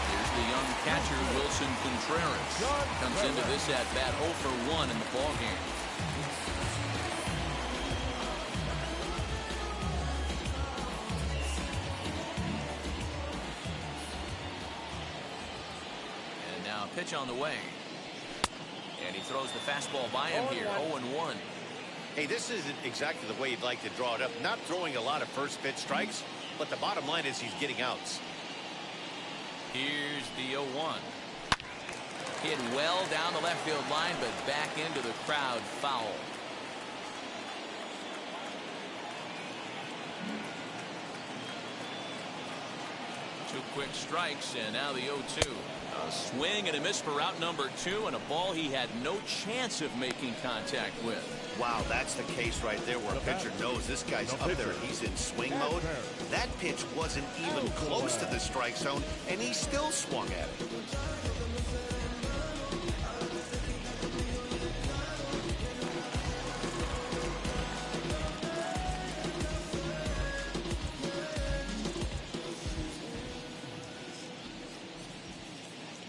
Here's the young catcher, Wilson Contreras. Comes into this at-bat 0 for 1 in the ballgame. And now a pitch on the way. And he throws the fastball by him here, 0-1. Hey, this isn't exactly the way you'd like to draw it up. Not throwing a lot of first pitch strikes, but the bottom line is he's getting outs. Here's the 0-1. Hit well down the left field line, but back into the crowd, foul. 2 quick strikes, and now the 0-2. A swing and a miss for out number 2, and a ball he had no chance of making contact with. Wow, that's the case right there where a pitcher knows this guy's up there. He's in swing mode. That pitch wasn't even close to the strike zone, and he still swung at it.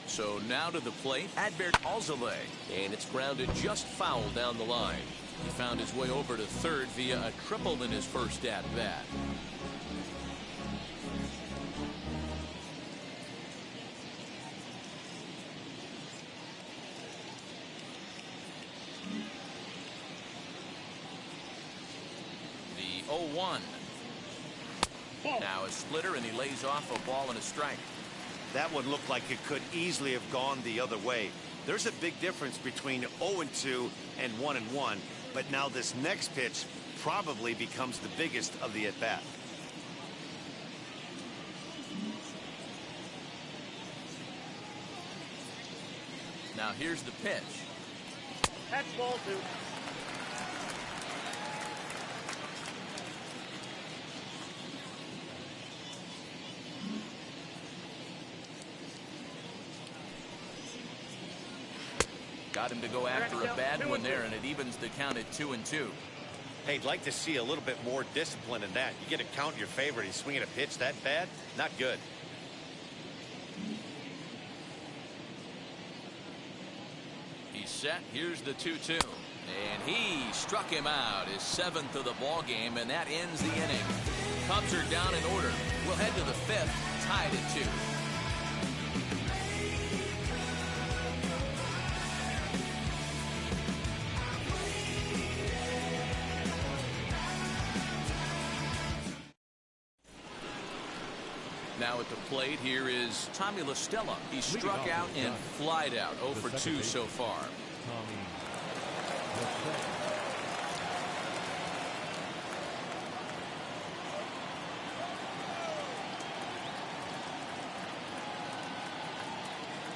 So now to the plate, Adbert Alzolay, and it's grounded just foul down the line. He found his way over to third via a triple in his first at-bat. The 0-1. Now a splitter, and he lays off a ball and a strike. That one looked like it could easily have gone the other way. There's a big difference between 0-2 and 1-1, but now this next pitch probably becomes the biggest of the at-bat. Now here's the pitch. That's ball 2. Got him to go after a bad one there, and it evens the count at 2-2. Hey, I'd like to see a little bit more discipline in that. You get a count in your favor, he's swinging a pitch that bad? Not good. He's set. Here's the 2-2. And he struck him out, his 7th of the ball game, and that ends the inning. Cubs are down in order. We'll head to the 5th, tied at 2. Now at the plate, here is Tommy La Stella. He struck out and flied out. 0 for 2 so far.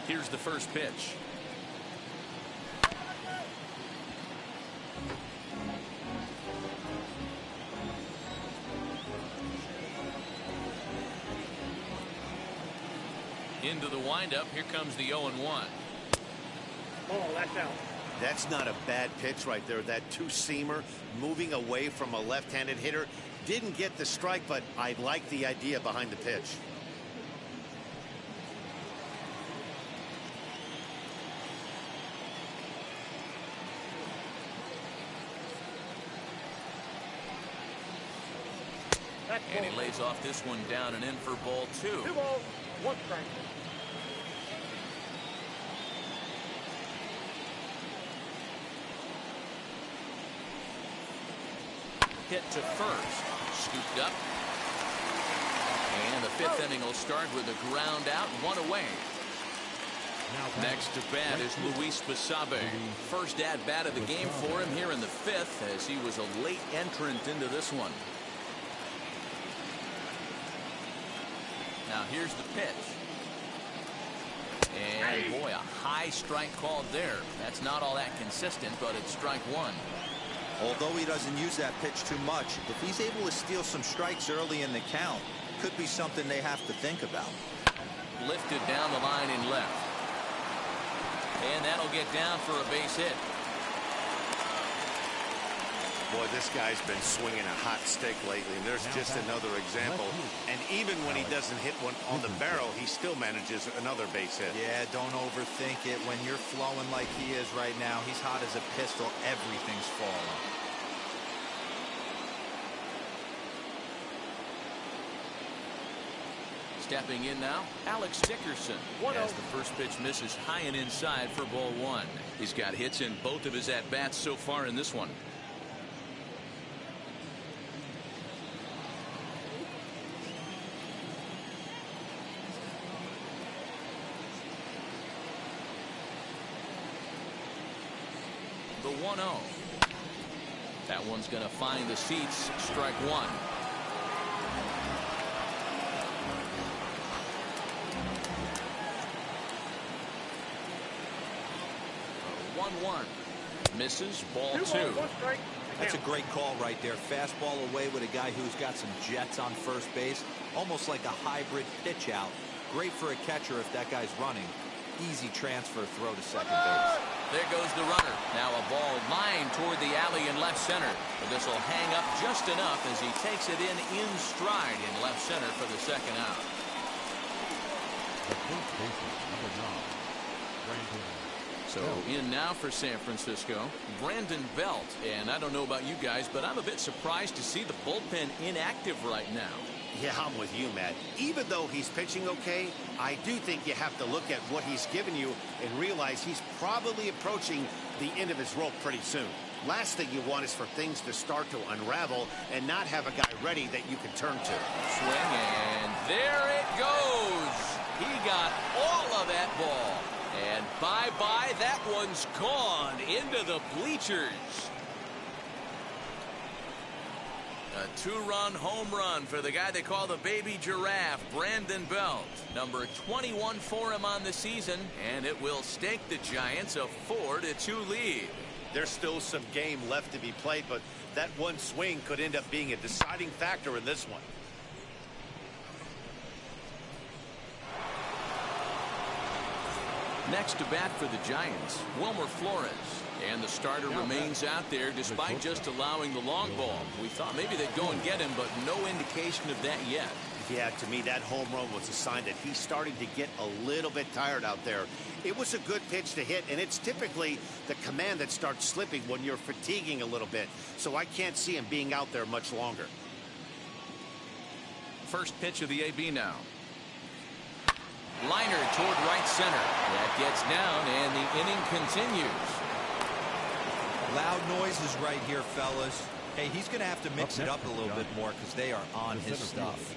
Here's the first pitch. Into the windup. Here comes the 0-1. Oh, that's out. That's not a bad pitch right there. That two-seamer moving away from a left-handed hitter. Didn't get the strike, but I like the idea behind the pitch. And he lays off this one down and in for ball 2. 2 balls, 1 strike. Hit to first. Scooped up. And the 5th inning will start with a ground out, 1 away. Next to bat is Luis Basabe. First at bat of the game for him here in the 5th, as he was a late entrant into this one. Now here's the pitch. And boy, a high strike called there. That's not all that consistent, but it's strike 1. Although he doesn't use that pitch too much, if he's able to steal some strikes early in the count, could be something they have to think about. Lifted down the line in left. And that'll get down for a base hit. Boy, this guy's been swinging a hot stick lately, and there's just another example. And even when he doesn't hit one on the barrel, he still manages another base hit. Yeah, don't overthink it. When you're flowing like he is right now, he's hot as a pistol. Everything's falling. Stepping in now, Alex Dickerson. As the first pitch misses high and inside for ball 1. He's got hits in both of his at-bats so far in this one. The 1-0. That one's going to find the seats. Strike 1. 1-1. Misses, ball 2. 1 strike. That's a great call right there. Fastball away with a guy who's got some jets on first base. Almost like a hybrid pitch out. Great for a catcher if that guy's running. Easy transfer throw to second base. There goes the runner. Now a ball lined toward the alley in left center. But this will hang up just enough as he takes it in stride in left center for the second out. The first baseman, number 9, Brandon. So in now for San Francisco, Brandon Belt. And I don't know about you guys, but I'm a bit surprised to see the bullpen inactive right now. Yeah, I'm with you, Matt. Even though he's pitching okay, I do think you have to look at what he's given you and realize he's probably approaching the end of his rope pretty soon. Last thing you want is for things to start to unravel and not have a guy ready that you can turn to. Swing, and there it goes. He got all of that ball. And bye-bye, that one's gone into the bleachers. A 2-run home run for the guy they call the baby giraffe, Brandon Belt. Number 21 for him on the season, and it will stake the Giants a 4-2 lead. There's still some game left to be played, but that one swing could end up being a deciding factor in this one. Next to bat for the Giants, Wilmer Flores. And the starter remains out there despite just allowing the long ball. We thought maybe they'd go and get him, but no indication of that yet. Yeah, to me, that home run was a sign that he's starting to get a little bit tired out there. It was a good pitch to hit, and it's typically the command that starts slipping when you're fatiguing a little bit. So I can't see him being out there much longer. First pitch of the AB now. Liner toward right center. That gets down, and the inning continues. Loud noises right here, fellas. Hey, he's going to have to mix it up a little bit more because they are on his stuff.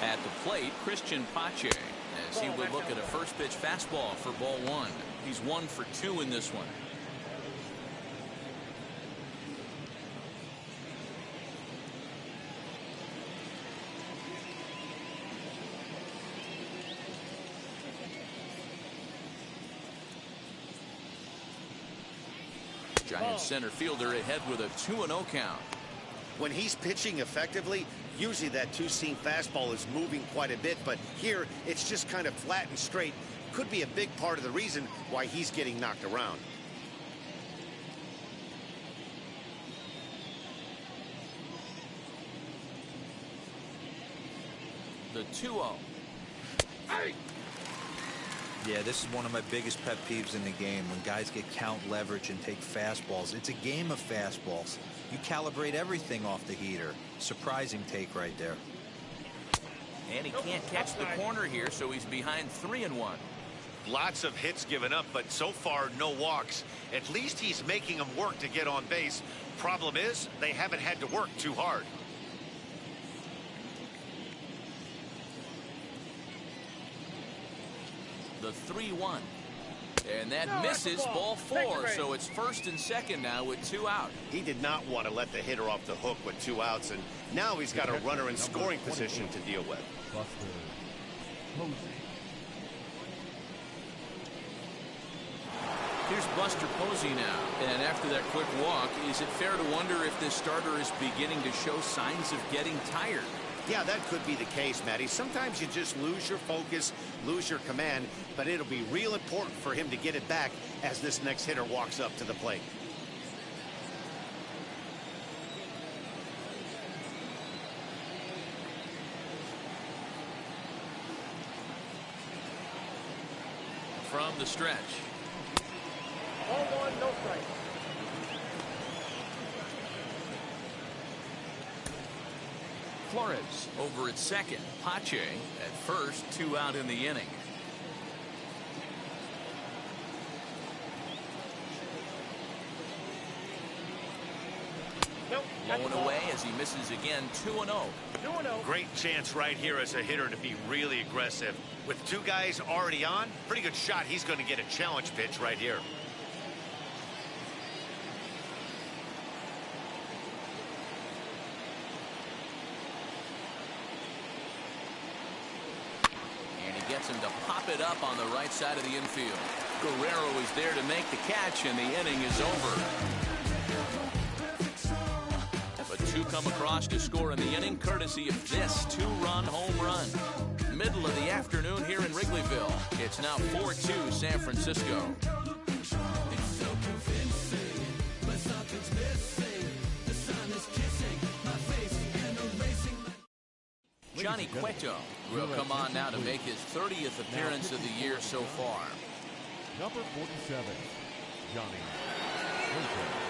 At the plate, Christian Pache, as he would look at a first pitch fastball for ball 1. He's 1 for 2 in this one. Giants center fielder ahead with a 2-0 count. When he's pitching effectively, usually that two-seam fastball is moving quite a bit, but here it's just kind of flat and straight. Could be a big part of the reason why he's getting knocked around. The 2-0. Hey! Yeah, this is one of my biggest pet peeves in the game, when guys get count leverage and take fastballs. It's a game of fastballs. You calibrate everything off the heater. Surprising take right there. And he can't catch the corner here, so he's behind 3-1. Lots of hits given up, but so far no walks. At least he's making them work to get on base. Problem is, they haven't had to work too hard. The 3-1. And that misses ball 4, so it's first and second now with 2 out. He did not want to let the hitter off the hook with 2 outs, and now he's got a runner in scoring position to deal with. Here's Buster Posey now. And after that quick walk, is it fair to wonder if this starter is beginning to show signs of getting tired? Yeah, that could be the case, Matty. Sometimes you just lose your focus, lose your command, but it'll be real important for him to get it back as this next hitter walks up to the plate. From the stretch. Ball 1, no strike. Flores over at second. Pache at first, 2 out in the inning. Nope. Blowing away as he misses again. 2-0. 2-0. Great chance right here as a hitter to be really aggressive. With two guys already on, pretty good shot. He's going to get a challenge pitch right here. him to pop it up on the right side of the infield. Guerrero is there to make the catch, and the inning is over. But two come across to score in the inning, courtesy of this two-run home run. Middle of the afternoon here in Wrigleyville. It's now 4-2 San Francisco. Johnny Cueto will come on now to make his 30th appearance of the year so far. Number 47, Johnny Cueto.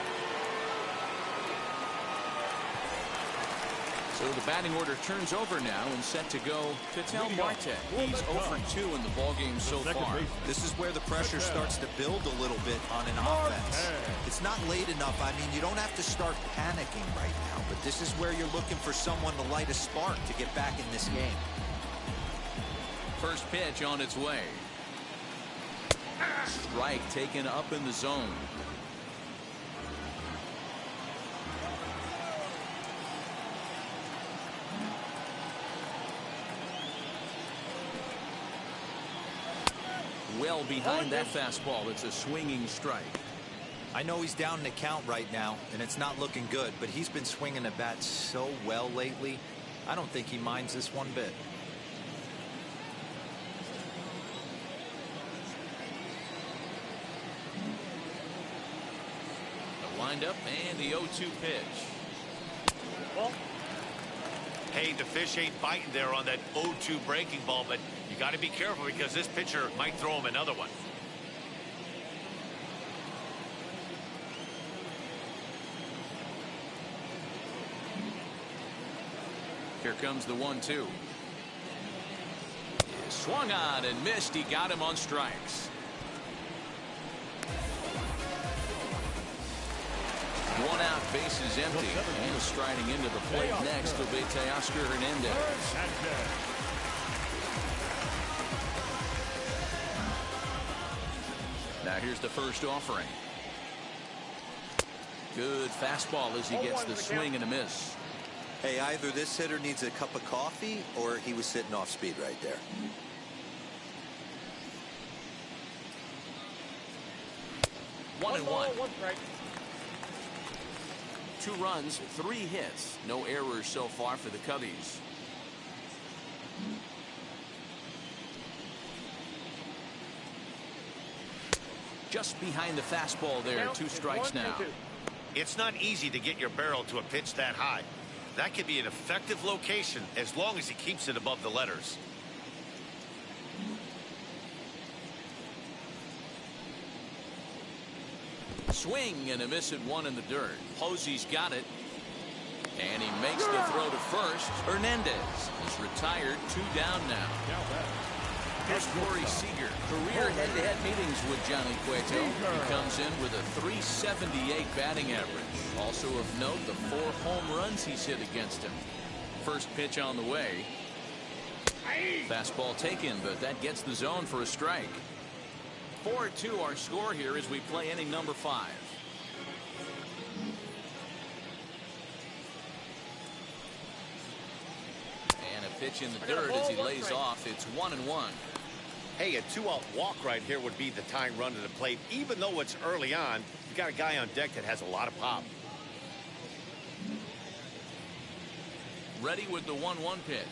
So the batting order turns over now and set to go Ketel Marte. He's 0 for 2 in the ballgame so far. This is where the pressure starts to build a little bit on an offense. It's not late enough. I mean, you don't have to start panicking right now, but this is where you're looking for someone to light a spark to get back in this game. First pitch on its way. Strike taken up in the zone. Well behind that fastball. It's a swinging strike. I know he's down in the count right now, and it's not looking good, but he's been swinging the bat so well lately. I don't think he minds this one bit. The windup and the 0-2 pitch. Well, Hey, the fish ain't biting there on that 0-2 breaking ball, but you got to be careful because this pitcher might throw him another one. Here comes the 1-2. Swung on and missed. He got him on strikes. One out, bases empty. And striding into the plate next will be Teoscar Hernandez. Now here's the first offering. Good fastball as he gets the swing and a miss. Hey, either this hitter needs a cup of coffee or he was sitting off speed right there. One and one. One strike. 2 runs, 3 hits. No errors so far for the Cubbies. Just behind the fastball there. 2 strikes now. It's not easy to get your barrel to a pitch that high. That could be an effective location as long as he keeps it above the letters. Swing and a miss at 1 in the dirt. Posey's got it. And he makes the throw to first. Hernandez is retired. 2 down now. Here's Corey Seager. Career head-to-head meetings with Johnny Cueto. He comes in with a .378 batting average. Also of note, the 4 home runs he's hit against him. First pitch on the way. Fastball taken, but that gets the zone for a strike. 4-2 our score here as we play inning number 5. And a pitch in the dirt as he lays off. It's 1-1. Hey, a 2-out walk right here would be the tying run to the plate. Even though it's early on, you got a guy on deck that has a lot of pop. Ready with the 1-1 pitch.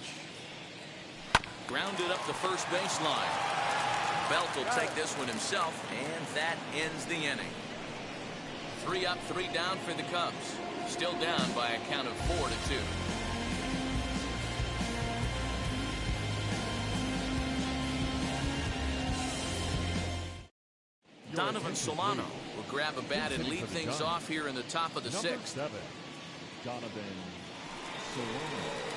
Grounded up the first baseline. Belt will take this one himself, and that ends the inning. 3 up, 3 down for the Cubs. Still down by a count of 4-2. Donovan Solano will grab a bat and lead things off here in the top of the 6th. 7, Donovan Solano.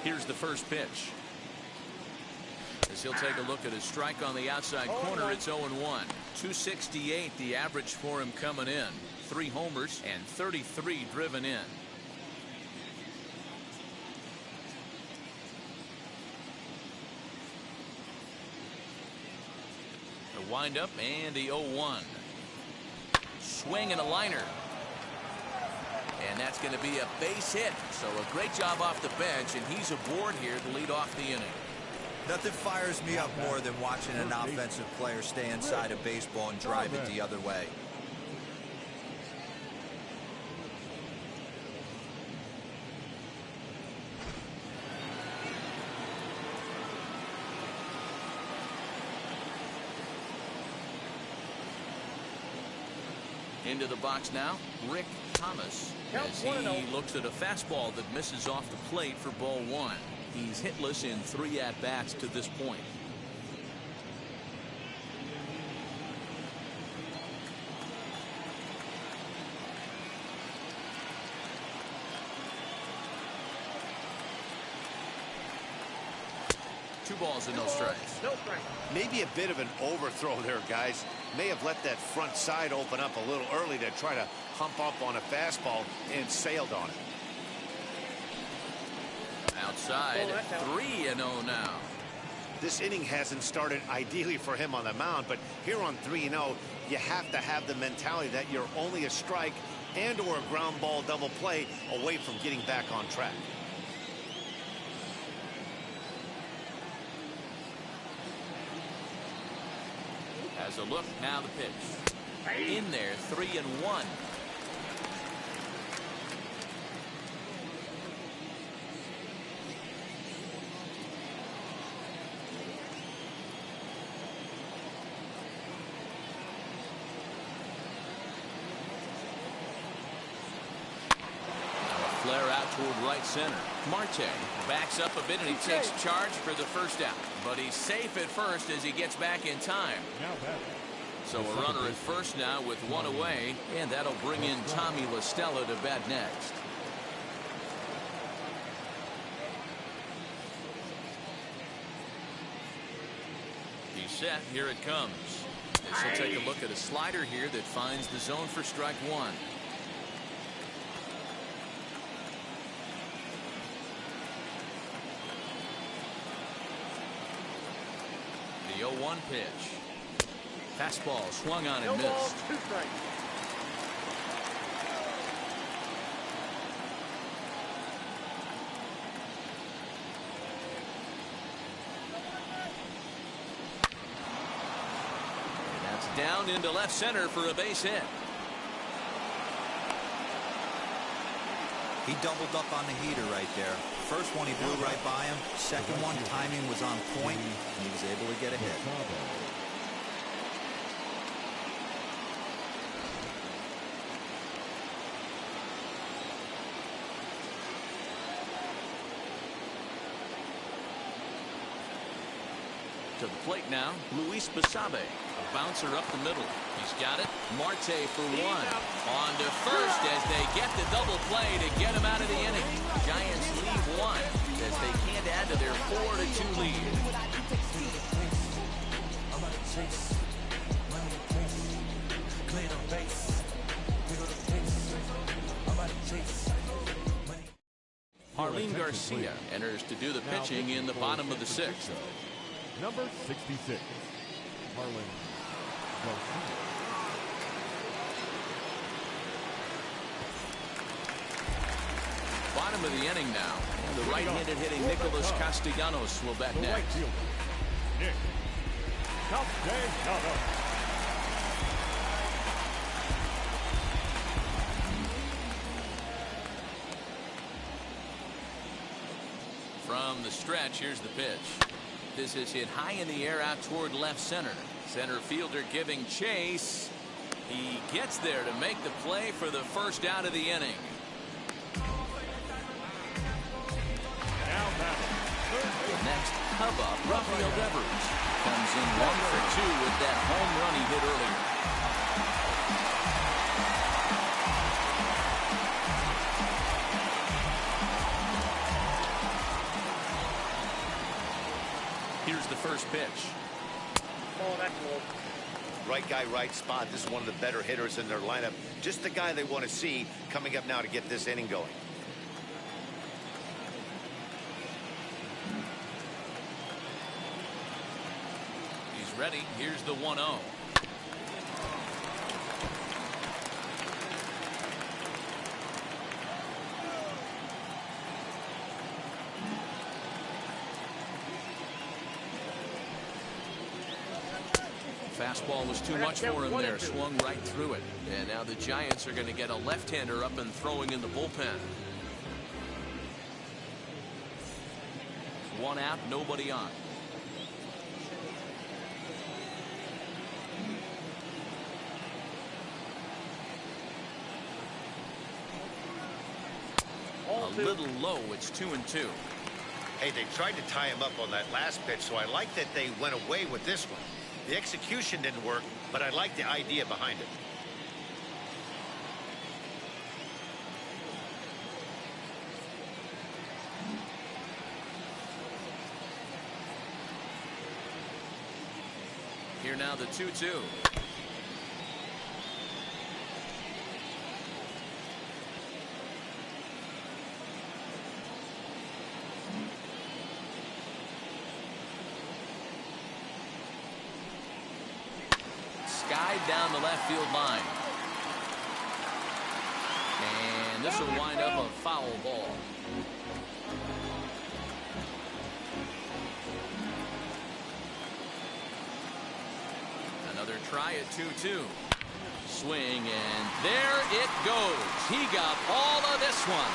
Here's the first pitch. As he'll take a look at his strike on the outside corner, it's 0-1. 268 the average for him coming in. 3 homers and 33 driven in. The windup and the 0-1. Swing and a liner. And that's going to be a base hit. So a great job off the bench, and he's aboard here to lead off the inning. Nothing fires me up more than watching an offensive player stay inside a baseball and drive it the other way. Into the box now, Rick Thomas, as he looks at a fastball that misses off the plate for ball one. He's hitless in 3 at-bats to this point. Two balls and no strikes. Maybe a bit of an overthrow there, guys. May have let that front side open up a little early to try to hump up on a fastball and sailed on it. Outside, 3-0 now. This inning hasn't started ideally for him on the mound, but here on 3-0, you have to have the mentality that you're only a strike and or a ground ball double play away from getting back on track. Has a look, now the pitch. In there, 3-1. Flare out toward right center. Marte backs up a bit and he takes charge for the first out. But he's safe at first as he gets back in time. So a runner at first now with one away, and that'll bring in Tommy La Stella to bat next. He's set. Here it comes. This will take a look at a slider here that finds the zone for strike one. The 0-1 pitch. Fastball swung on and missed. That's down into left center for a base hit. He doubled up on the heater right there. First one he blew right by him. Second one, timing was on point, and he was able to get a hit. To the plate now, Luis Basabe. A bouncer up the middle. He's got it. Marte for one. On to first as they get the double play to get him out of the inning. Giants leave one as they can't add to their 4-2 lead. Harleen Garcia enters to do the pitching in the bottom of the 6th. Number 66, Harlan Garcia. Bottom of the inning now. And the right-handed hitting Nicholas Castellanos will bat next. Nick Castellanos. From the stretch, here's the pitch. This is hit high in the air out toward left center. Center fielder giving chase. He gets there to make the play for the first out of the inning. The next Cub up, Rafael Devers, comes in 1 for 2 with that home run he hit earlier. Here's the first pitch. Oh, that's low. Right guy, right spot. This is one of the better hitters in their lineup. Just the guy they want to see coming up now to get this inning going. He's ready. Here's the 1-0. Fastball was too much for him there. Swung right through it. And now the Giants are going to get a left-hander up and throwing in the bullpen. One out, nobody on. A little low. It's 2-2. Hey, they tried to tie him up on that last pitch, so I like that they went away with this one. The execution didn't work, but I like the idea behind it. Here now the 2-2. Skied down the left field line. And this will wind up a foul ball. Another try at 2-2. Swing, and there it goes. He got all of this one.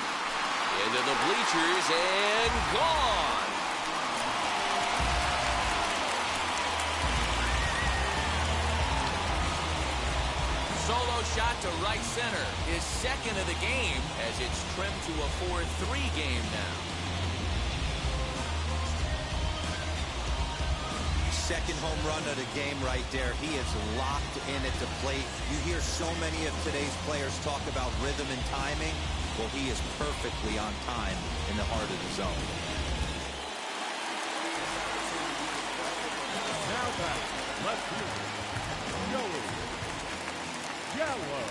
Into the bleachers and gone. Solo shot to right center. His second of the game as it's trimmed to a 4-3 game now. Second home run of the game right there. He is locked in at the plate. You hear so many of today's players talk about rhythm and timing. Well, he is perfectly on time in the heart of the zone. Now back, left fielder, Joey Gallo.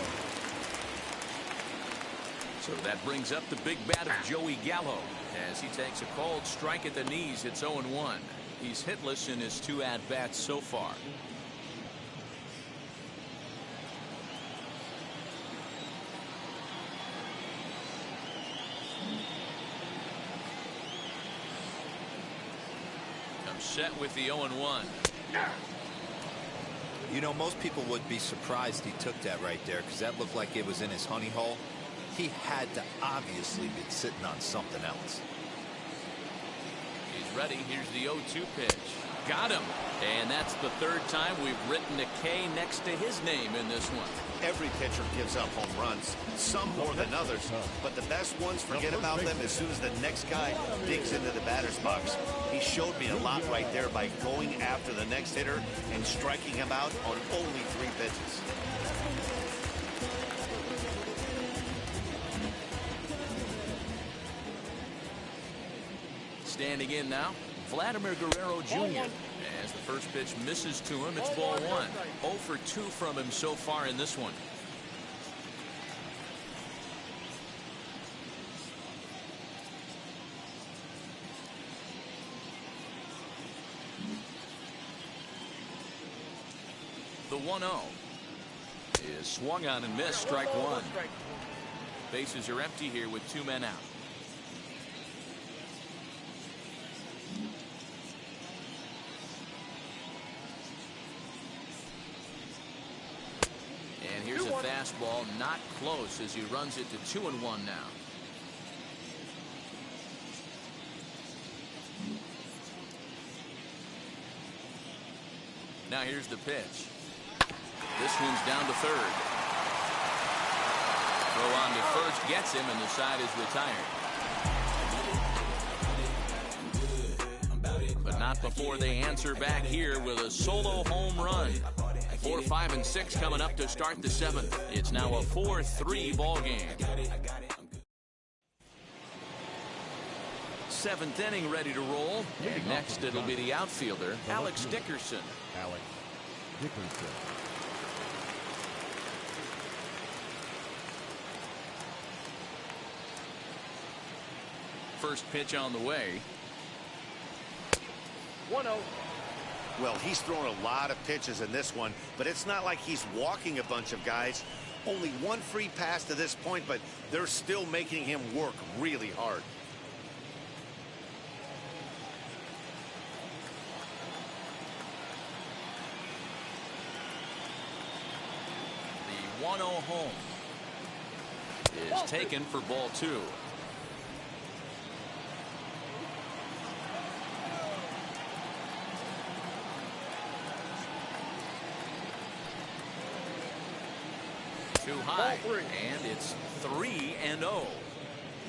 So that brings up the big bat of Joey Gallo as he takes a called strike at the knees. It's 0-1. He's hitless in his 2 at-bats so far. Comes set with the 0-1. You know, most people would be surprised he took that right there because that looked like it was in his honey hole. He had to obviously be sitting on something else. He's ready. Here's the 0-2 pitch. Got him. And that's the third time we've written a K next to his name in this one. Every pitcher gives up home runs, some more than others, but the best ones forget about them as soon as the next guy digs into the batter's box. He showed me a lot right there by going after the next hitter and striking him out on only 3 pitches. Standing in now, Vladimir Guerrero Jr. As the first pitch misses to him, it's ball 1. 0 for 2 from him so far in this one. The 1-0 is swung on and missed. Strike 1. Bases are empty here with 2 men out. And here's a fastball, not close as he runs it to 2-1 now. Now here's the pitch. This one's down to third. Throw on to first gets him, and the side is retired. But not before they answer back here with a solo home run. 4, 5, and 6 coming up to start the 7th. It's now a 4-3 ball game. 7th inning ready to roll. And next it'll be the outfielder, Alex Dickerson. Alex Dickerson. First pitch on the way. 1-0. Well, he's thrown a lot of pitches in this one, but it's not like he's walking a bunch of guys. Only 1 free pass to this point, but they're still making him work really hard. 1-0 home. Is taken for ball 2. Too high, and it's 3-0.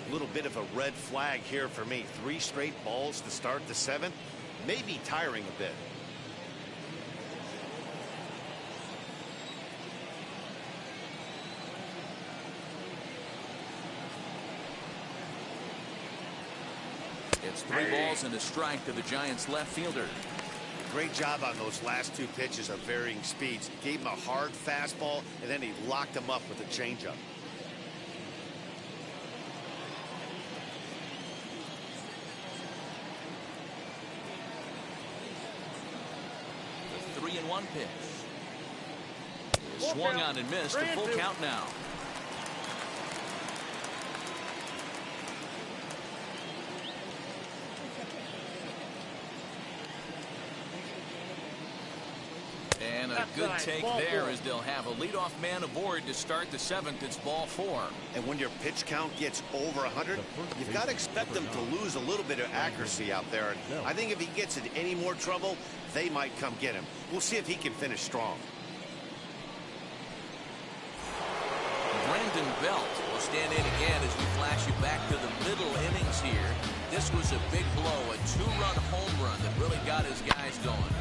A little bit of a red flag here for me. 3 straight balls to start the 7th. Maybe tiring a bit. It's 3 balls and a strike to the Giants left fielder. Great job on those last 2 pitches of varying speeds. Gave him a hard fastball, and then he locked him up with a changeup. The 3-1 pitch. Swung on and missed. A full count now. And a good take there as they'll have a leadoff man aboard to start the 7th. It's ball 4. And when your pitch count gets over 100, you've got to expect them to lose a little bit of accuracy out there. And I think if he gets in any more trouble, they might come get him. We'll see if he can finish strong. Brandon Belt will stand in again as we flash you back to the middle innings here. This was a big blow, a 2-run home run that really got his guys going.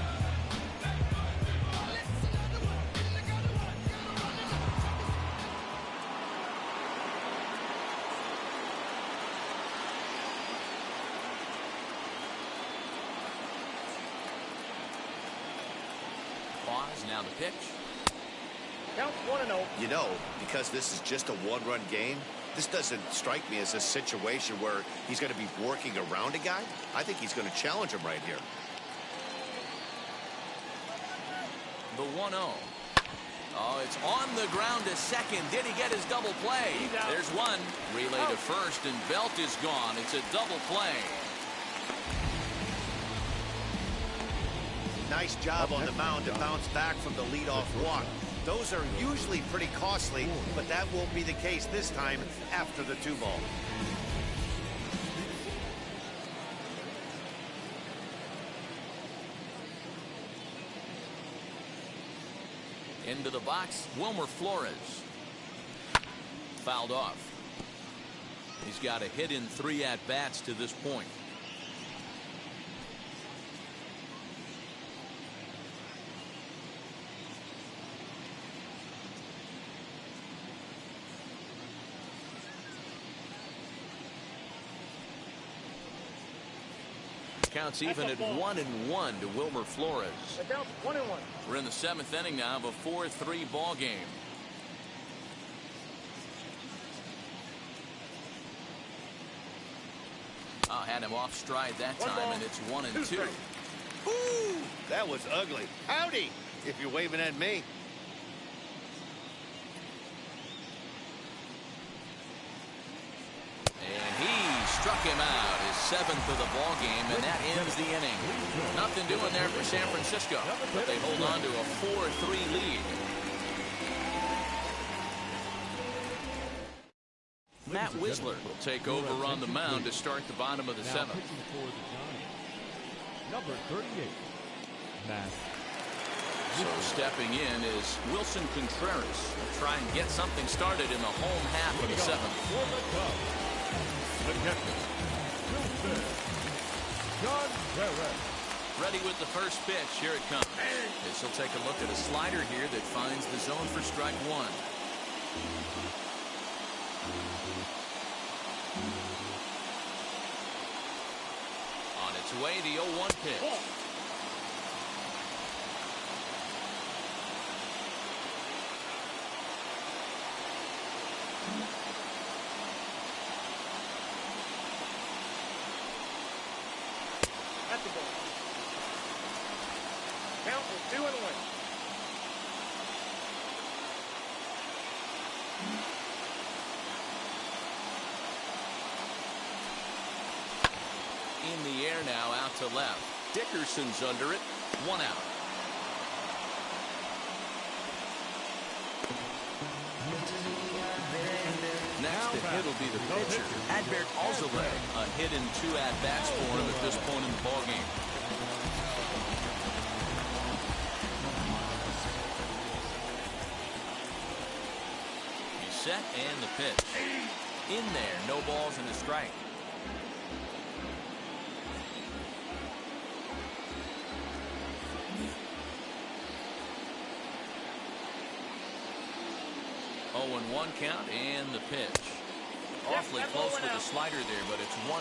Now the pitch. Count 1-0. You know, because this is just a 1-run game, this doesn't strike me as a situation where he's going to be working around a guy. I think he's going to challenge him right here. The 1-0. Oh, it's on the ground to second. Did he get his double play? There's one. Relay to first, and Belt is gone. It's a double play. Nice job on the mound to bounce back from the leadoff walk. Those are usually pretty costly, but that won't be the case this time after the 2-ball. Into the box, Wilmer Flores. Fouled off. He's got a hit in 3 at-bats to this point. Counts even at 1-1 to Wilmer Flores. Counts 1-1. We're in the 7th inning now of a 4-3 ball game. Had him off stride that time, and it's 1-2. Ooh, that was ugly. Howdy, if you're waving at me. Struck him out, his 7th of the ball game, and that ends the inning. Nothing doing there for San Francisco, but they hold on to a 4-3 lead. Matt Wisler will take over on the mound to start the bottom of the 7th. Number 38, Matt. So stepping in is Wilson Contreras. Will try and get something started in the home half of the 7th. Ready with the first pitch. Here it comes. This will take a look at a slider here that finds the zone for strike 1. On its way, the 0-1 pitch. At the ball. Count is 2-1. In the air now, out to left. Dickerson's under it. 1 out. next to hit will be the pitcher, Adbert Alzolay. A hit in 2 at-bats for him at this point in the ballgame. He's set and the pitch. In there, no balls and a strike. Oh, and 1 count and the pitch. Awfully close with the slider there, but it's 1-1.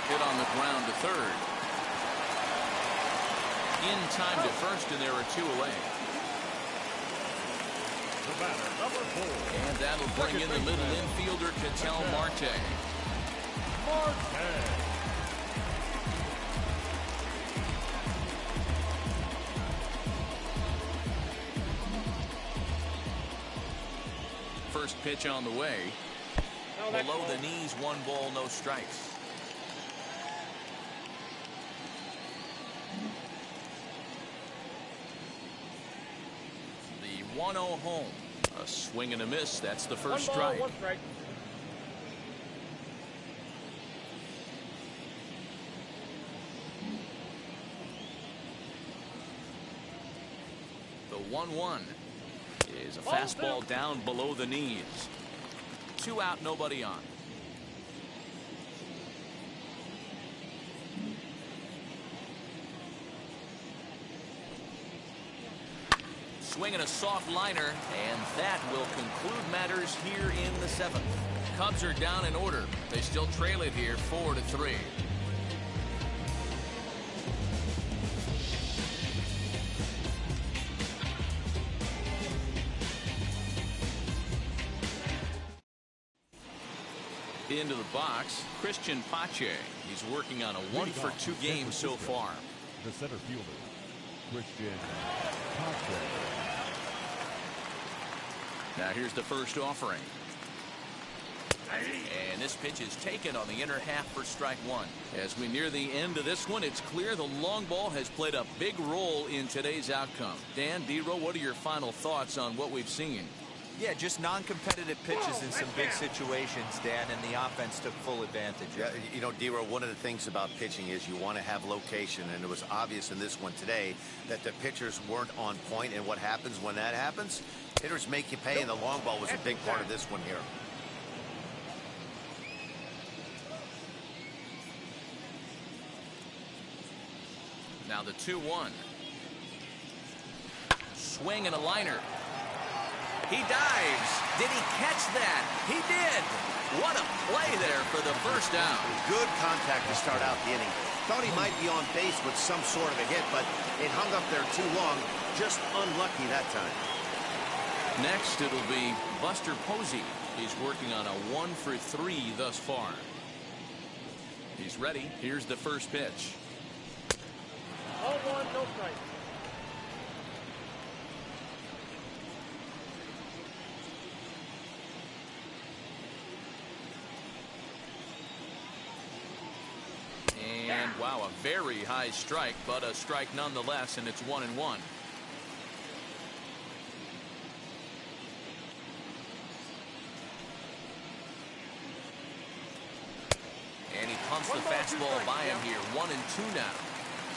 Hit on the ground to third. In time to first, and there are 2 away. The batter, number 4. And that'll bring in the middle infielder, Ketel Marte. Marte. First pitch on the way. Below the knees, 1 ball, no strikes. The 1-0 home. A swing and a miss. That's the first 1 ball, strike. 1 strike. The 1-1 is a fastball down below the knees. 2 out, nobody on. Swinging a soft liner, and that will conclude matters here in the 7th. Cubs are down in order. They still trail it here 4-3. Into the box, Christian Pache. He's working on a 1-for-2 game so far. The center fielder, Christian Pache. Now here's the first offering. And this pitch is taken on the inner half for strike 1. As we near the end of this one, it's clear the long ball has played a big role in today's outcome. Dan, D-Row, what are your final thoughts on what we've seen? Yeah, just non-competitive pitches in some big situations, Dan, and the offense took full advantage. Yeah, you know, D-Row, one of the things about pitching is you want to have location, and it was obvious in this one today that the pitchers weren't on point, and what happens when that happens? Hitters make you pay, and the long ball was a big part of this one here. Now the 2-1. Swing and a liner. He dives. Did he catch that? He did. What a play there for the first down. Good contact to start out the inning. Thought he might be on base with some sort of a hit, but it hung up there too long. Just unlucky that time. Next, it'll be Buster Posey. He's working on a 1-for-3 thus far. He's ready. Here's the first pitch. 0-1, no strike. And wow, a very high strike, but a strike nonetheless, and it's 1-1. And he pumps the fastball by him here. 1-2 now.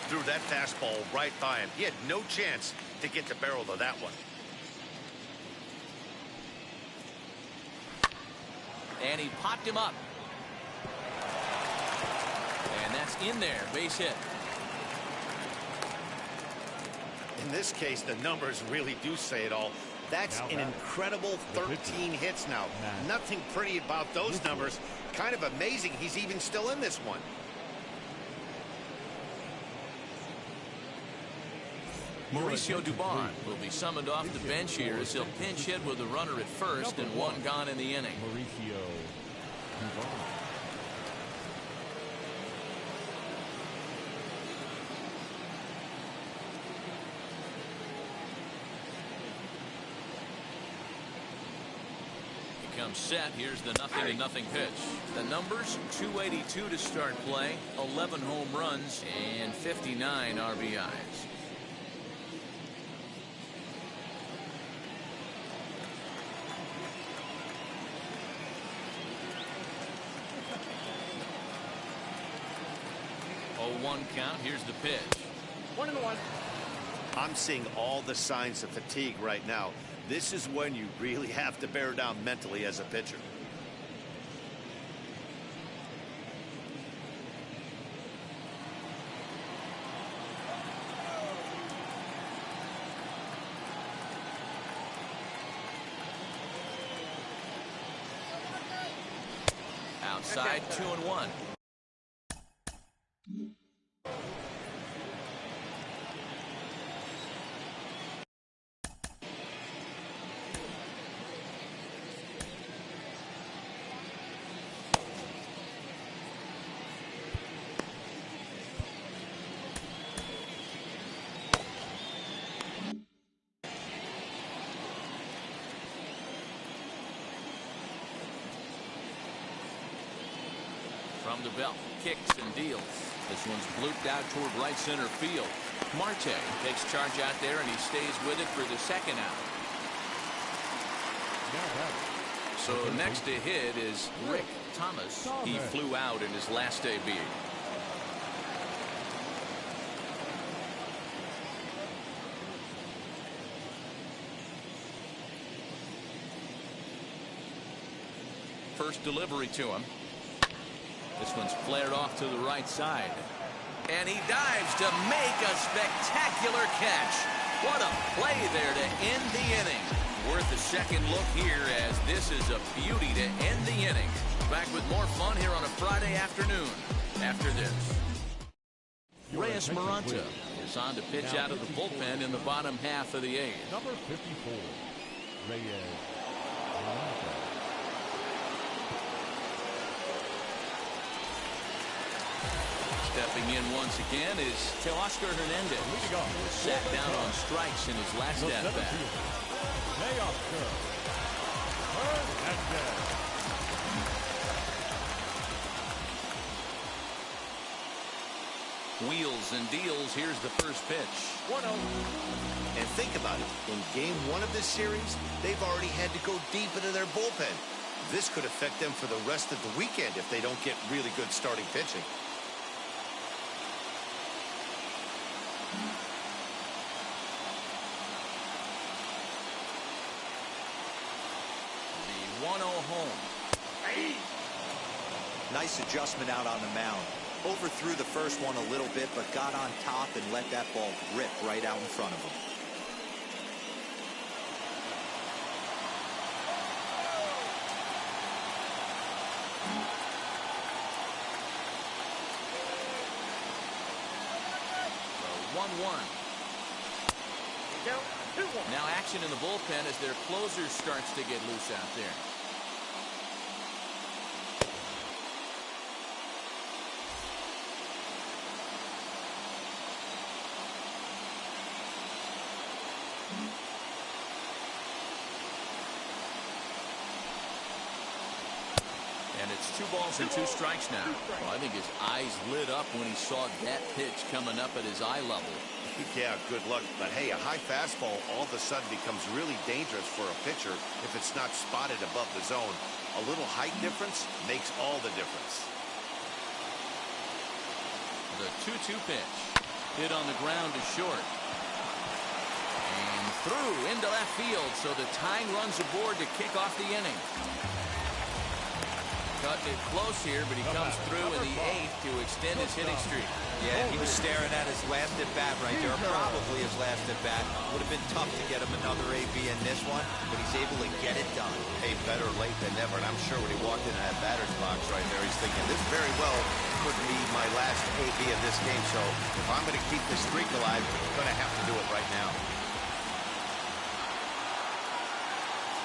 Threw that fastball right by him. He had no chance to get the barrel of that one. And he popped him up. And that's in there. Base hit. In this case, the numbers really do say it all. That's an incredible 13 hits now. Nothing pretty about those numbers. Kind of amazing he's even still in this one. Mauricio Dubon will be summoned off the bench here as he'll pinch hit with a runner at first and 1 gone in the inning. Mauricio Dubon. comes set. Here's the 0-0 pitch. The numbers: 282 to start play, 11 home runs, and 59 RBIs. One count. Here's the pitch. 1-1. I'm seeing all the signs of fatigue right now. This is when you really have to bear down mentally as a pitcher. Outside, 2-1. From the belt, kicks and deals. This one's blooped out toward right center field. Marte takes charge out there, and he stays with it for the second out. So next to hit is Rick Thomas. He flew out in his last AB. First delivery to him. This one's flared off to the right side. And he dives to make a spectacular catch. What a play there to end the inning. Worth a second look here, as this is a beauty to end the inning. Back with more fun here on a Friday afternoon after this. Reyes Maranta is on to pitch out of the bullpen in the bottom half of the eighth. Number 54, Reyes Maranta. Stepping in once again is Teoscar Hernandez, who was sat down on strikes in his last at-bat. Wheels and deals. Here's the first pitch. 1-0. And think about it. In game one of this series, they've already had to go deep into their bullpen. This could affect them for the rest of the weekend if they don't get really good starting pitching. The 1-0 home. Nice adjustment out on the mound. Overthrew the first one a little bit, but got on top and let that ball rip right out in front of him. The 1-1. Count 2-1. Now action in the bullpen as their closer starts to get loose out there. And it's 2 balls and 2 strikes now. Well, I think his eyes lit up when he saw that pitch coming up at his eye level. Yeah, good luck. But hey, a high fastball all of a sudden becomes really dangerous for a pitcher if it's not spotted above the zone. A little height difference makes all the difference. The 2-2 pitch. Hit on the ground to short. And through into left field, so the tying runs aboard to kick off the inning. Cutting it close here, but he comes through in the 8th to extend his hitting streak. Yeah, he was staring at his last at-bat right there, probably his last at-bat. Would have been tough to get him another AB in this one, but he's able to get it done. Hey, better late than never, and I'm sure when he walked into that batter's box right there, he's thinking, this very well could be my last AB of this game, so if I'm going to keep this streak alive, I'm going to have to do it right now.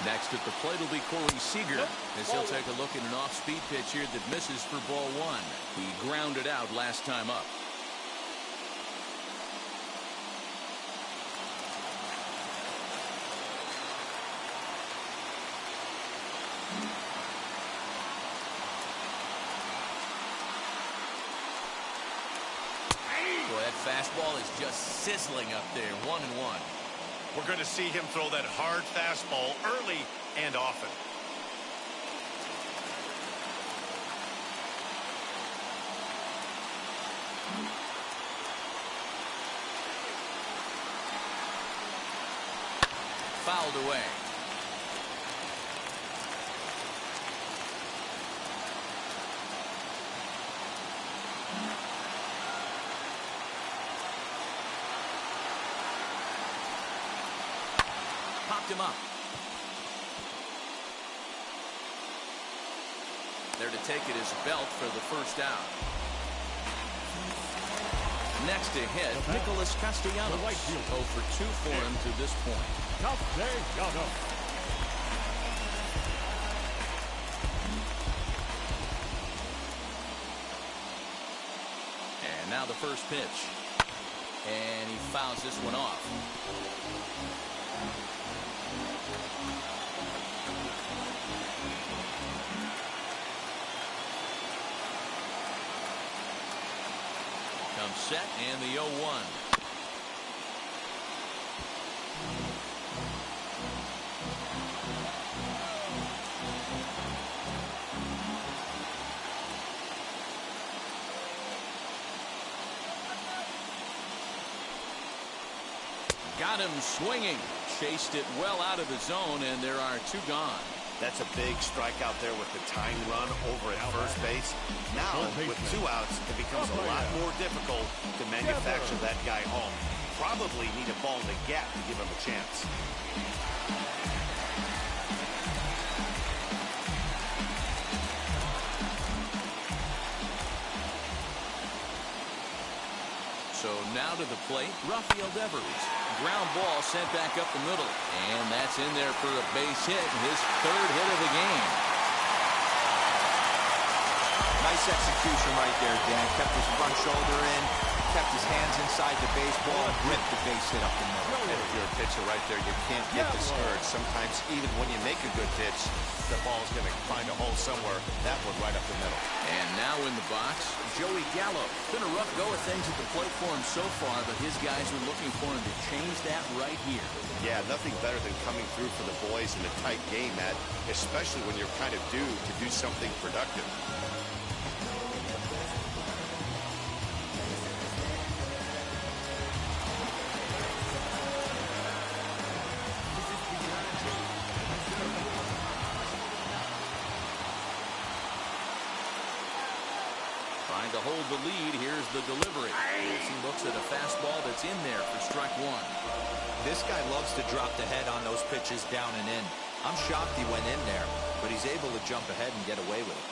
Next at the plate will be Corey Seager, as he'll take a look at an off-speed pitch here that misses for ball 1. He grounded out last time up. fastball is just sizzling up there. 1-1. We're going to see him throw that hard fastball early and often. Fouled away. Popped him up. There to take it is Belt for the first out. Next to hit, Nicholas Castellanos. 0 for 2 for him to this point. Castellanos. And now the first pitch. And he fouls this one off. Comes set and the 0-1. Got him swinging. Chased it well out of the zone, and there are 2 gone. That's a big strikeout there with the tying run over at first base. Now, with 2 outs, it becomes a lot more difficult to manufacture that guy home. Probably need a ball in the gap to give him a chance. So now to the plate, Rafael Devers. Ground ball sent back up the middle. And that's in there for a base hit, his 3rd hit of the game. Nice execution right there, Dan. Kept his front shoulder in, kept his hands inside the baseball, and ripped the base hit up the middle. And if you're a pitcher right there, you can't get discouraged. Sometimes even when you make a good pitch, the ball's going to find a hole somewhere. That one right up the middle. And now in the box, Joey Gallo. Been a rough go of things at the plate for him so far, but his guys are looking for him to change that right here. Yeah, nothing better than coming through for the boys in a tight game, Matt, especially when you're kind of due to do something productive. Trying to hold the lead. Here's the delivery. As he looks at a fastball that's in there for strike 1. This guy loves to drop the head on those pitches down and in. I'm shocked he went in there, but he's able to jump ahead and get away with it.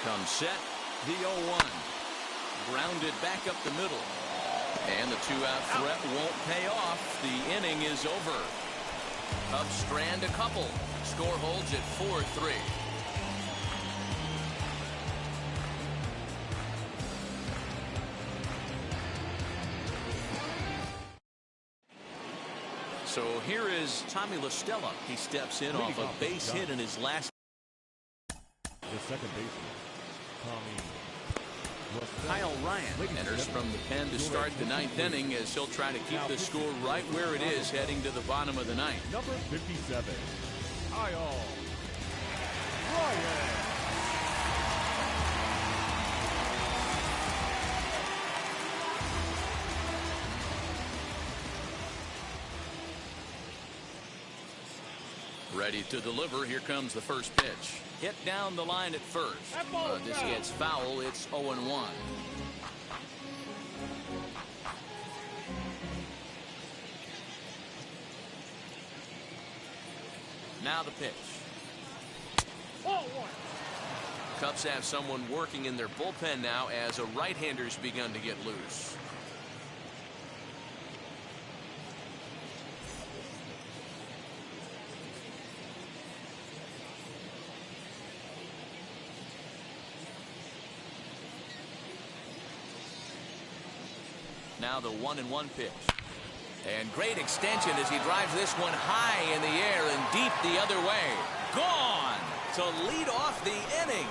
Comes set, the 0-1. Grounded back up the middle. And the 2-out threat won't pay off. The inning is over. Cubs strand a couple. Score holds at 4-3. So here is Tommy La Stella. He steps in off a base hit in his last. The second baseman, Tommy. Kyle Ryan enters from the pen to start the 9th inning as he'll try to keep the score right where it is heading to the bottom of the 9th. Number 57, Kyle Ryan. Ready to deliver. Here comes the first pitch. Hit down the line at first. This gets foul. It's 0-1. Now the pitch. Cubs have someone working in their bullpen now as a right-hander's begun to get loose. Now the 1-1 pitch. And great extension as he drives this one high in the air and deep the other way. Gone to lead off the inning.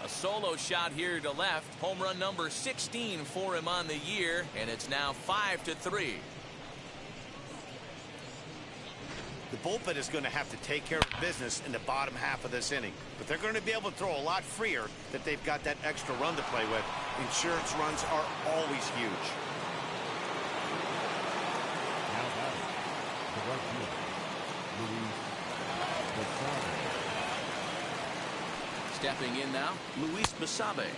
A solo shot here to left. Home run number 16 for him on the year, and it's now 5-3. The bullpen is going to have to take care of business in the bottom half of this inning. But they're going to be able to throw a lot freer that they've got that extra run to play with. Insurance runs are always huge. Now batting, the right fielder, Luis Basabe. Stepping in now, Luis Basabe,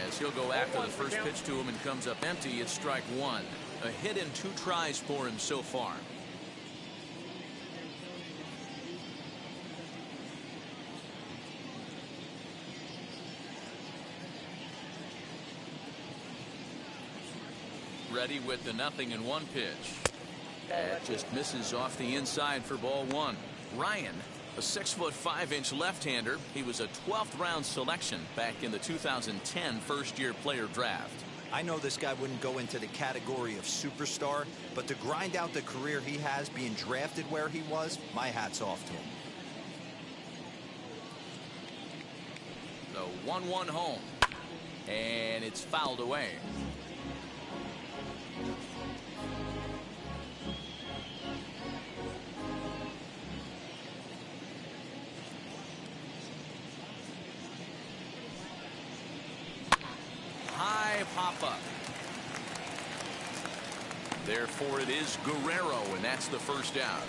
as he'll go after the first pitch to him and comes up empty. It's strike one. A hit in 2 tries for him so far. Ready with the 0-1 pitch. That just misses off the inside for ball one. Ryan, a 6'5" left-hander. He was a 12th round selection back in the 2010 first-year player draft. I know this guy wouldn't go into the category of superstar, but to grind out the career he has being drafted where he was, my hat's off to him. The 1-1 home. And it's fouled away. High pop-up. Therefore, it is Guerrero, and that's the first out.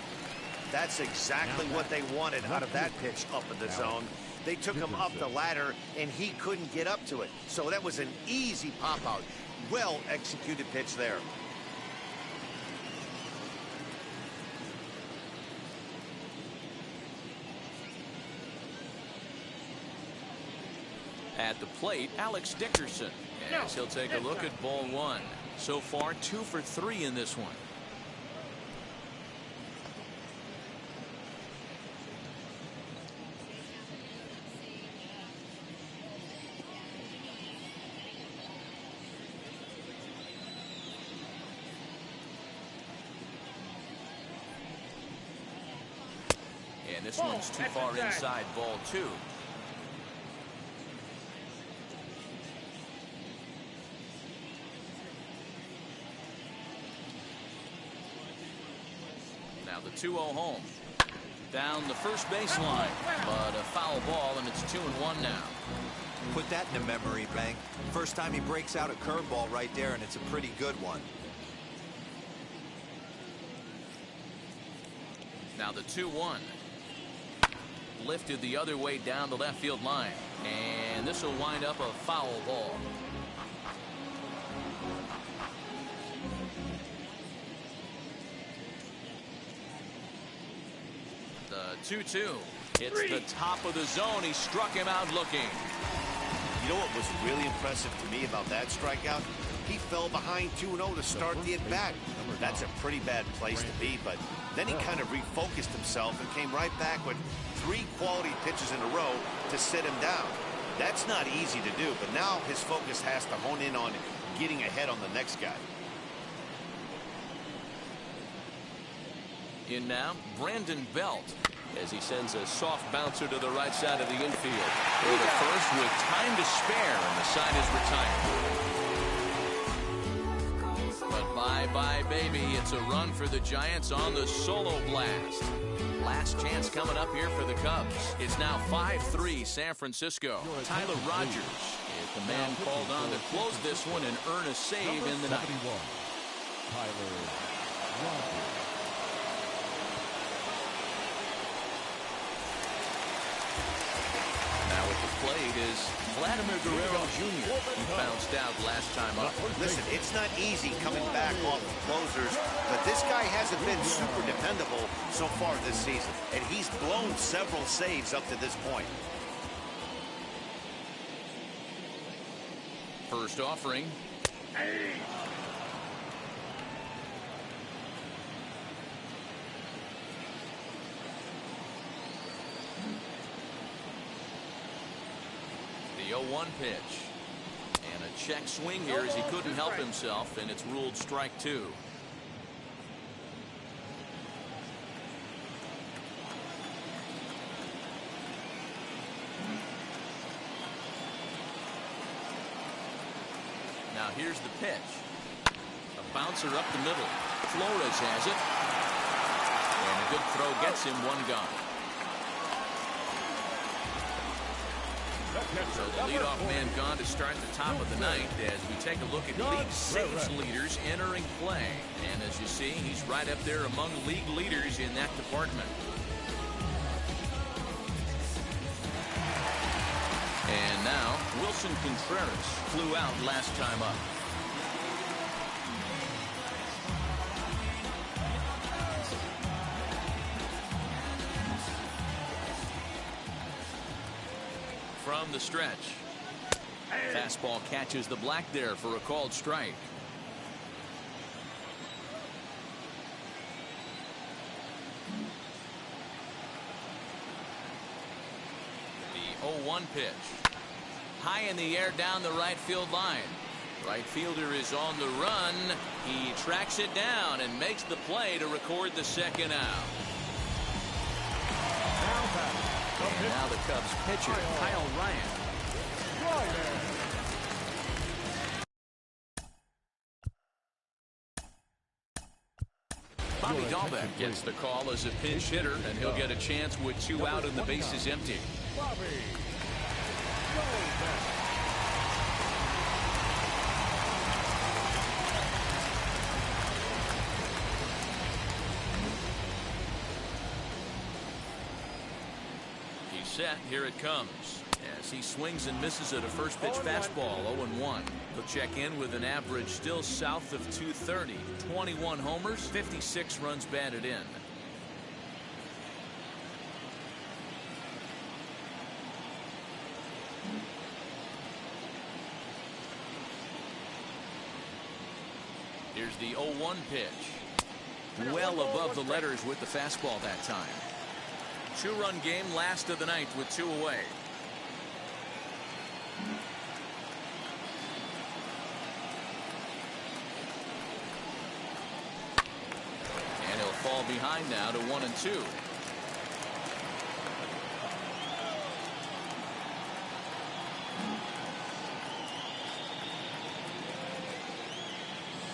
That's exactly what they wanted out of that pitch up in the zone. They took him up the ladder, and he couldn't get up to it. So that was an easy pop-out. Well-executed pitch there. At the plate, Alex Dickerson, as he'll take a look at ball one. So far, 2 for 3 in this one. And this one's too far inside ball two. Now the 2-0 home. Down the first baseline, but a foul ball, and it's 2-1 now. Put that in the memory bank. First time he breaks out a curveball right there, and it's a pretty good one. Now the 2-1. Lifted the other way down the left field line, and this will wind up a foul ball. The 2-2. It's the top of the zone. He struck him out looking. You know what was really impressive to me about that strikeout? He fell behind 2-0 to start the at-bat. That's a pretty bad place to be, but then he kind of refocused himself and came right back with 3 quality pitches in a row to sit him down. That's not easy to do, but now his focus has to hone in on getting ahead on the next guy. In now, Brandon Belt, as he sends a soft bouncer to the right side of the infield. For the first with time to spare, and the side is retired. But bye-bye, baby. It's a run for the Giants on the solo blast. Last chance coming up here for the Cubs. It's now 5-3 San Francisco. Tyler Rogers is the man called on to close this one and earn a save in the ninth. Tyler Rogers. Now at the plate is Vladimir Guerrero Jr. He bounced out last time up. Listen, it's not easy coming back off the closers, but this guy hasn't been super dependable so far this season, and he's blown several saves up to this point. First offering. The 0-1 pitch. check swing here as he couldn't help himself, and it's ruled strike 2. Now here's the pitch. A bouncer up the middle. Flores has it. And a good throw gets him one gone. So the leadoff man gone to start the top of the ninth as we take a look at league saves leaders entering play. And as you see, he's right up there among league leaders in that department. And now Wilson Contreras flew out last time up. From the stretch. Fastball catches the black there for a called strike. The 0-1 pitch. High in the air down the right field line. Right fielder is on the run. He tracks it down and makes the play to record the second out. And now the Cubs pitcher, Kyle Ryan. Bobby Dahlbeck gets the call as a pinch hitter, and he'll get a chance with 2 out and the bases empty. He's set. Here it comes. As he swings and misses at a first pitch fastball, 0-1. He'll check in with an average still south of 230. 21 homers, 56 runs batted in. Here's the 0-1 pitch. Well above the letters with the fastball that time. 2-run game, last of the ninth with 2 away. And he'll fall behind now to 1-2.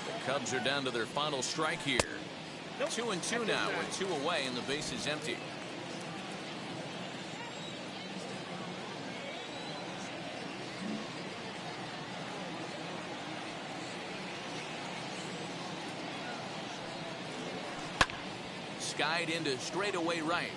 The Cubs are down to their final strike here. 2-2 now with 2 away and the bases empty. Skied into straightaway right.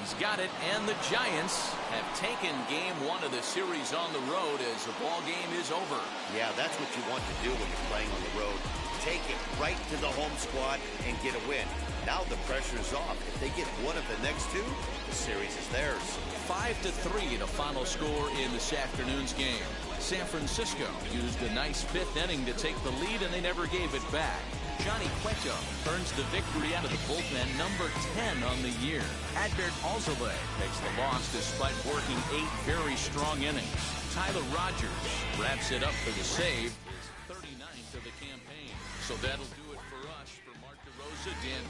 He's got it, and the Giants have taken game 1 of the series on the road as the ball game is over. Yeah, that's what you want to do when you're playing on the road. Take it right to the home squad and get a win. Now the pressure is off. If they get 1 of the next 2, the series is theirs. 5-3 the final score in this afternoon's game. San Francisco used a nice 5th inning to take the lead, and they never gave it back. Johnny Cueto earns the victory out of the bullpen, number 10 on the year. Adbert Alzolay takes the loss despite working 8 very strong innings. Tyler Rogers wraps it up for the save, his 39th of the campaign. So that'll do it for us. For Mark DeRosa, Dan